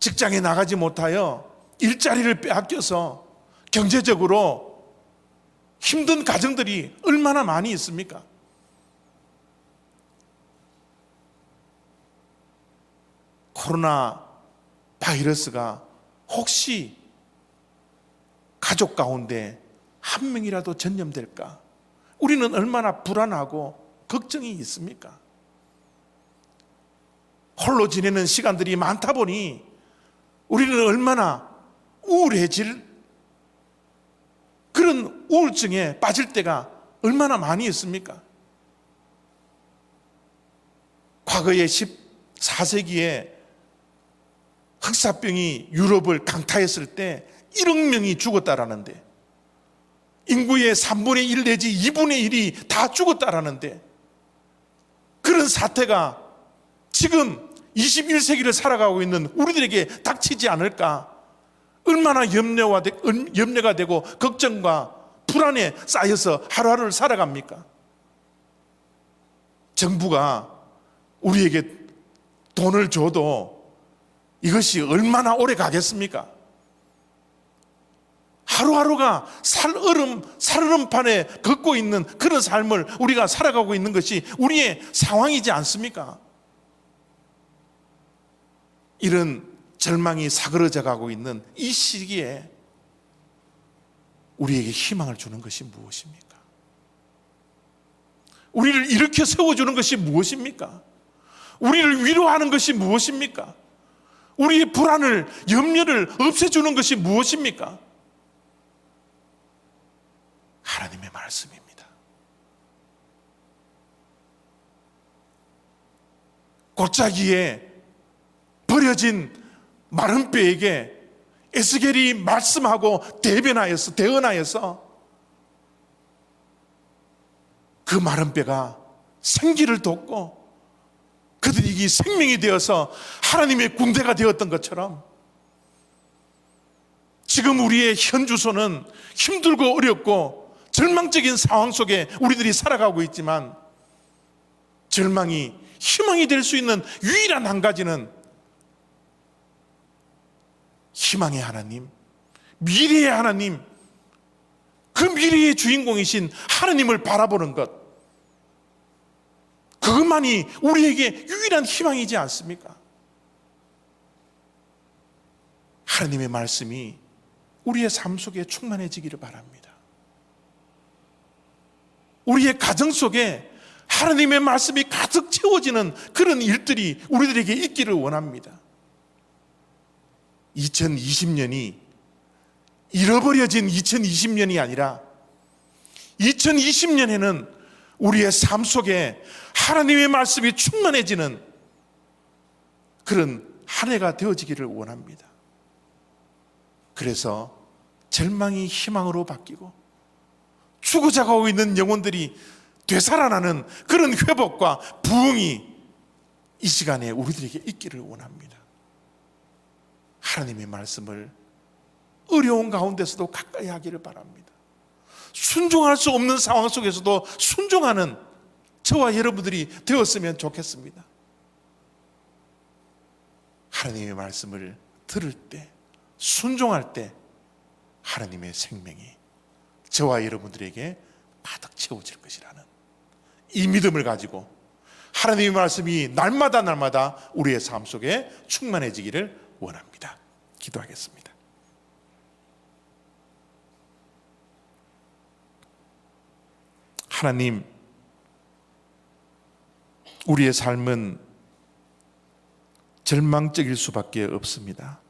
직장에 나가지 못하여 일자리를 빼앗겨서 경제적으로 힘든 가정들이 얼마나 많이 있습니까? 코로나 바이러스가 혹시 가족 가운데 한 명이라도 전염될까? 우리는 얼마나 불안하고 걱정이 있습니까? 홀로 지내는 시간들이 많다 보니 우리는 얼마나 우울해질 그런 우울증에 빠질 때가 얼마나 많이 있습니까? 과거에 14세기에 흑사병이 유럽을 강타했을 때 1억 명이 죽었다라는데, 인구의 3분의 1 내지 2분의 1이 다 죽었다라는데, 그런 사태가 지금 21세기를 살아가고 있는 우리들에게 닥치지 않을까? 얼마나 염려가 되고 걱정과 불안에 쌓여서 하루하루를 살아갑니까? 정부가 우리에게 돈을 줘도 이것이 얼마나 오래 가겠습니까? 하루하루가 살얼음판에 걷고 있는 그런 삶을 우리가 살아가고 있는 것이 우리의 상황이지 않습니까? 이런 절망이 사그러져 가고 있는 이 시기에 우리에게 희망을 주는 것이 무엇입니까? 우리를 일으켜 세워주는 것이 무엇입니까? 우리를 위로하는 것이 무엇입니까? 우리의 불안을, 염려를 없애주는 것이 무엇입니까? 하나님의 말씀입니다. 골짜기에 버려진 마른 뼈에게 에스겔이 말씀하고 대언하여서 그 마른 뼈가 생기를 돋고 그들이 생명이 되어서 하나님의 군대가 되었던 것처럼, 지금 우리의 현 주소는 힘들고 어렵고 절망적인 상황 속에 우리들이 살아가고 있지만, 절망이 희망이 될 수 있는 유일한 한 가지는 희망의 하나님, 미래의 하나님, 그 미래의 주인공이신 하나님을 바라보는 것, 그것만이 우리에게 유일한 희망이지 않습니까? 하나님의 말씀이 우리의 삶 속에 충만해지기를 바랍니다. 우리의 가정 속에 하나님의 말씀이 가득 채워지는 그런 일들이 우리들에게 있기를 원합니다. 2020년이 잃어버려진 2020년이 아니라 2020년에는 우리의 삶 속에 하나님의 말씀이 충만해지는 그런 한 해가 되어지기를 원합니다. 그래서 절망이 희망으로 바뀌고 죽어가고 있는 영혼들이 되살아나는 그런 회복과 부흥이 이 시간에 우리들에게 있기를 원합니다. 하나님의 말씀을 어려운 가운데서도 가까이 하기를 바랍니다. 순종할 수 없는 상황 속에서도 순종하는 저와 여러분들이 되었으면 좋겠습니다. 하나님의 말씀을 들을 때, 순종할 때 하나님의 생명이 저와 여러분들에게 가득 채워질 것이라는 이 믿음을 가지고 하나님의 말씀이 날마다 우리의 삶 속에 충만해지기를 원합니다. 기도하겠습니다. 하나님, 우리의 삶은 절망적일 수밖에 없습니다.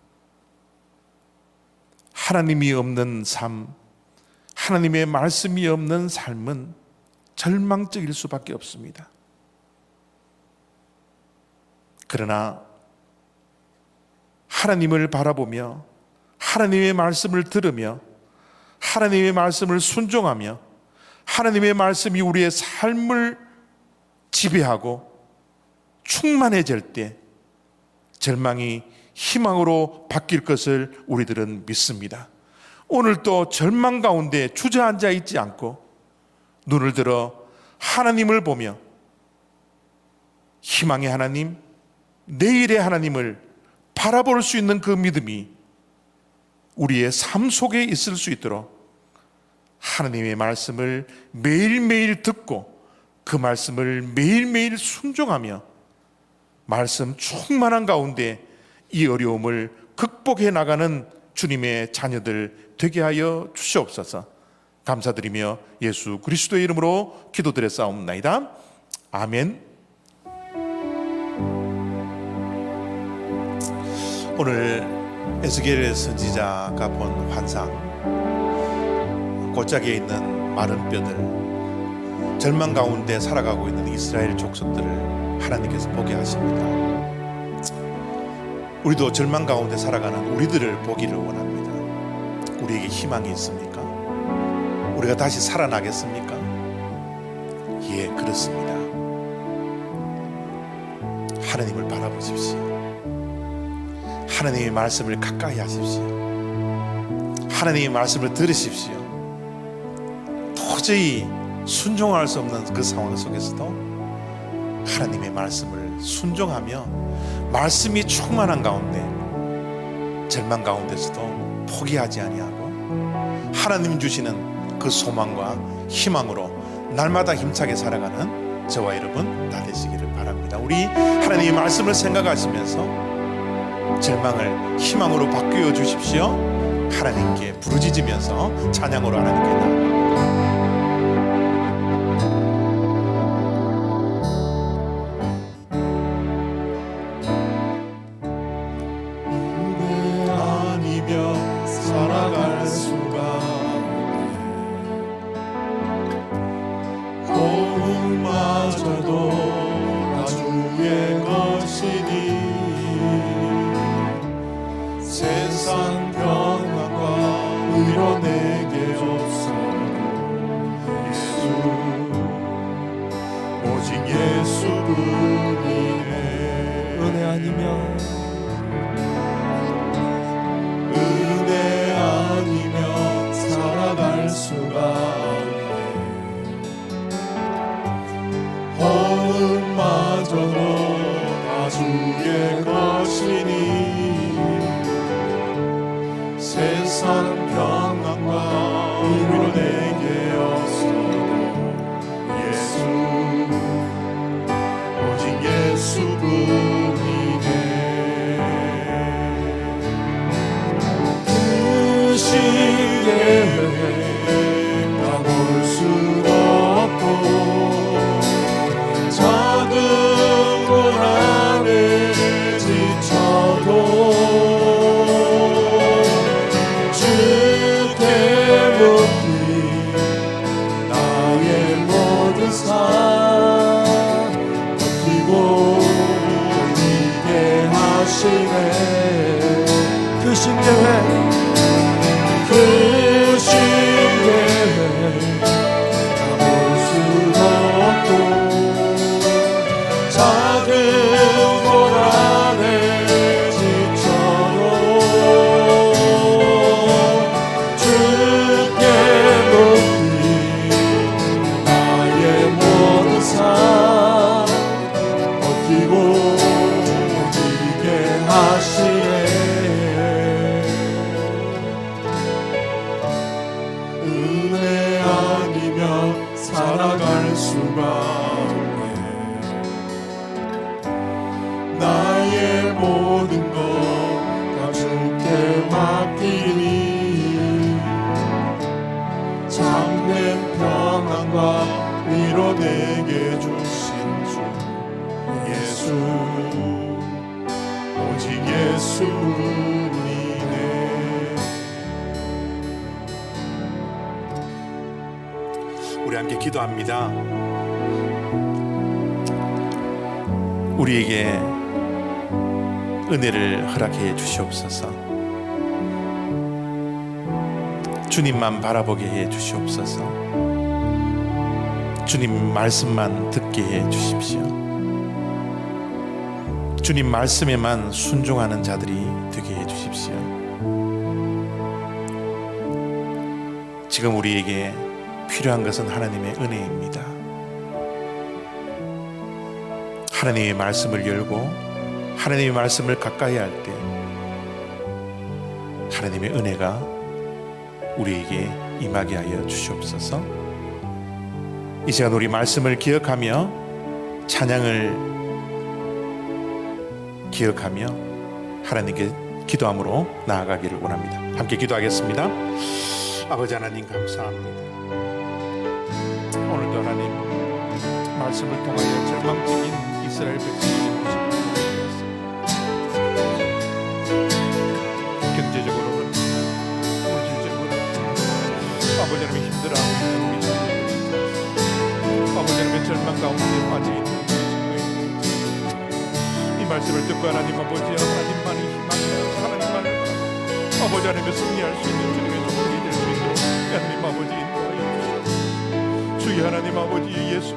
하나님이 없는 삶, 하나님의 말씀이 없는 삶은 절망적일 수밖에 없습니다. 그러나 하나님을 바라보며 하나님의 말씀을 들으며 하나님의 말씀을 순종하며 하나님의 말씀이 우리의 삶을 지배하고 충만해질 때 절망이 희망으로 바뀔 것을 우리들은 믿습니다. 오늘도 절망 가운데 주저앉아 있지 않고 눈을 들어 하나님을 보며 희망의 하나님, 내일의 하나님을 바라볼 수 있는 그 믿음이 우리의 삶 속에 있을 수 있도록 하나님의 말씀을 매일매일 듣고 그 말씀을 매일매일 순종하며 말씀 충만한 가운데 이 어려움을 극복해 나가는 주님의 자녀들 되게 하여 주시옵소서. 감사드리며 예수 그리스도의 이름으로 기도드렸사옵나이다. 아멘. 오늘 에스겔 선지자가 본 환상, 골짜기에 있는 마른 뼈들, 절망 가운데 살아가고 있는 이스라엘 족속들을 하나님께서 보게 하십니다. 우리도 절망 가운데 살아가는 우리들을 보기를 원합니다. 우리에게 희망이 있습니까? 우리가 다시 살아나겠습니까? 예, 그렇습니다. 하나님을 바라보십시오. 하나님의 말씀을 가까이 하십시오. 하나님의 말씀을 들으십시오. 도저히 순종할 수 없는 그 상황 속에서도 하나님의 말씀을 순종하며 말씀이 충만한 가운데 절망 가운데서도 포기하지 아니하고 하나님 주시는 그 소망과 희망으로 날마다 힘차게 살아가는 저와 여러분 다 되시기를 바랍니다. 우리 하나님의 말씀을 생각하시면서 절망을 희망으로 바꾸어 주십시오. 하나님께 부르짖으면서 찬양으로 하나님께 나아갑니다. 은혜 아니며 살아갈 수가 고음마저도 다 주의 것이니 세상 평안과 의로 내게 줬소서. 예수 오직 예수뿐이네. 은혜 아니면 은혜 아니면 살아갈 수가 없네. 호흡마저도 다 주의 것이니 세상 평안과 의로 내게 없어도 예수 오직 예수뿐이네. 그 시계에 가볼 수 없고 작은 고난을 지쳐도 그 신계회 우리 함께 기도합니다. 우리에게 은혜를 허락해 주시옵소서. 주님만 바라보게 해 주시옵소서. 주님 말씀만 듣게 해 주십시오. 주님 말씀에만 순종하는 자들이 되게 해 주십시오. 지금 우리에게 필요한 것은 하나님의 은혜입니다. 하나님의 말씀을 열고 하나님의 말씀을 가까이 할 때 하나님의 은혜가 우리에게 임하게 하여 주시옵소서. 이 시간 우리 말씀을 기억하며 찬양을 기억하며 하나님께 기도함으로 나아가기를 원합니다. 함께 기도하겠습니다. 아버지 하나님 감사합니다. 오늘도 하나님 말씀을 통하여 절망적인 이스라엘 백성의 모습을 보여주셨습니다. 경제적으로는 물질적으로 아버지 하나님의 힘들어하고 있는 우리 자녀들, 아버지 하나님의 절망 가운데 빠져있는 우리 성도의 이 말씀을 듣고 하나님 아버지 하나님만이 희망이라 하나님만을 바라고 아버지 하나님의 승리할 수 있는 주님의 종들이 될 수 있도록 하나님 아버지 인도하여 주시옵소서. 주의 하나님 아버지 예수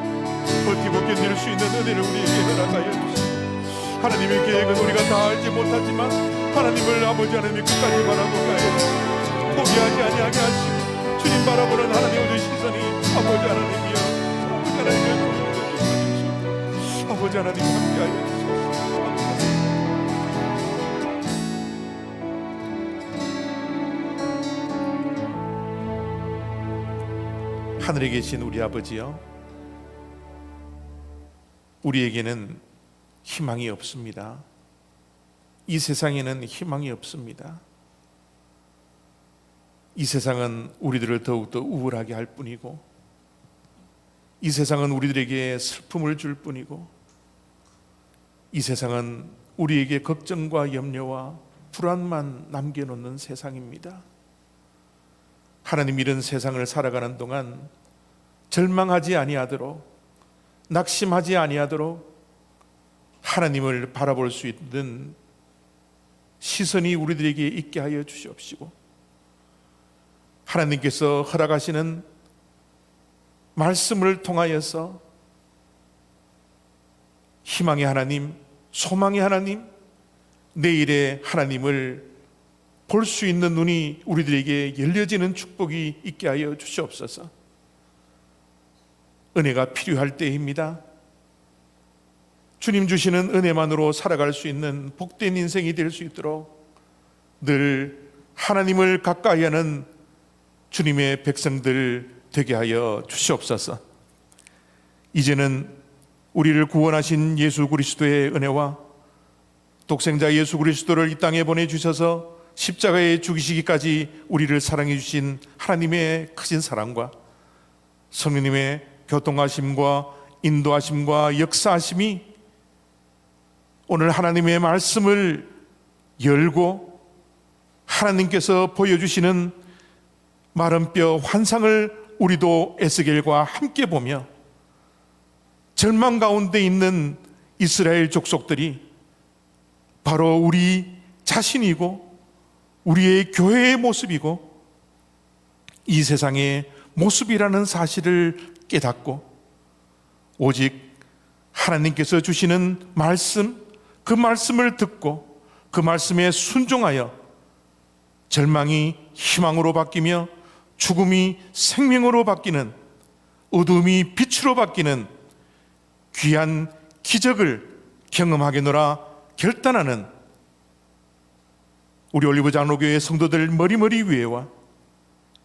버티고 견딜 수 있는 은혜를 우리에게 허락하여 주시옵소서. 하나님의 계획은 우리가 다 알지 못하지만 하나님을 아버지 하나님이 끝까지 바라보게 하여 주시옵소서. 포기하지 아니하게 하시고 주님 바라보는 하나님의 시선이 아버지 하나님이여 아버지 하나님의 주시옵소서. 아버지 하나님 함께하여 주시옵소서. 하늘에 계신 우리 아버지여, 우리에게는 희망이 없습니다. 이 세상에는 희망이 없습니다. 이 세상은 우리들을 더욱더 우울하게 할 뿐이고, 이 세상은 우리들에게 슬픔을 줄 뿐이고, 이 세상은 우리에게 걱정과 염려와 불안만 남겨놓는 세상입니다. 하나님, 이런 세상을 살아가는 동안 절망하지 아니하도록, 낙심하지 아니하도록 하나님을 바라볼 수 있는 시선이 우리들에게 있게 하여 주시옵시고, 하나님께서 허락하시는 말씀을 통하여서 희망의 하나님, 소망의 하나님, 내일의 하나님을 볼 수 있는 눈이 우리들에게 열려지는 축복이 있게 하여 주시옵소서. 은혜가 필요할 때입니다. 주님 주시는 은혜만으로 살아갈 수 있는 복된 인생이 될 수 있도록 늘 하나님을 가까이 하는 주님의 백성들 되게 하여 주시옵소서. 이제는 우리를 구원하신 예수 그리스도의 은혜와 독생자 예수 그리스도를 이 땅에 보내주셔서 십자가에 죽이시기까지 우리를 사랑해 주신 하나님의 크신 사랑과 성령님의 교통하심과 인도하심과 역사하심이 오늘 하나님의 말씀을 열고 하나님께서 보여주시는 마른 뼈 환상을 우리도 에스겔과 함께 보며 절망 가운데 있는 이스라엘 족속들이 바로 우리 자신이고 우리의 교회의 모습이고 이 세상의 모습이라는 사실을 깨닫고 오직 하나님께서 주시는 말씀, 그 말씀을 듣고 그 말씀에 순종하여 절망이 희망으로 바뀌며 죽음이 생명으로 바뀌는, 어둠이 빛으로 바뀌는 귀한 기적을 경험하겠노라 결단하는 우리 올리브 장로교회 성도들 머리머리 위에와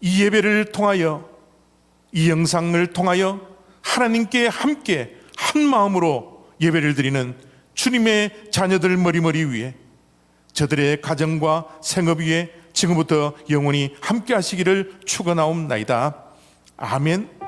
이 예배를 통하여, 이 영상을 통하여 하나님께 함께 한 마음으로 예배를 드리는 주님의 자녀들 머리머리 위에, 저들의 가정과 생업 위에 지금부터 영원히 함께 하시기를 축원하옵나이다. 아멘.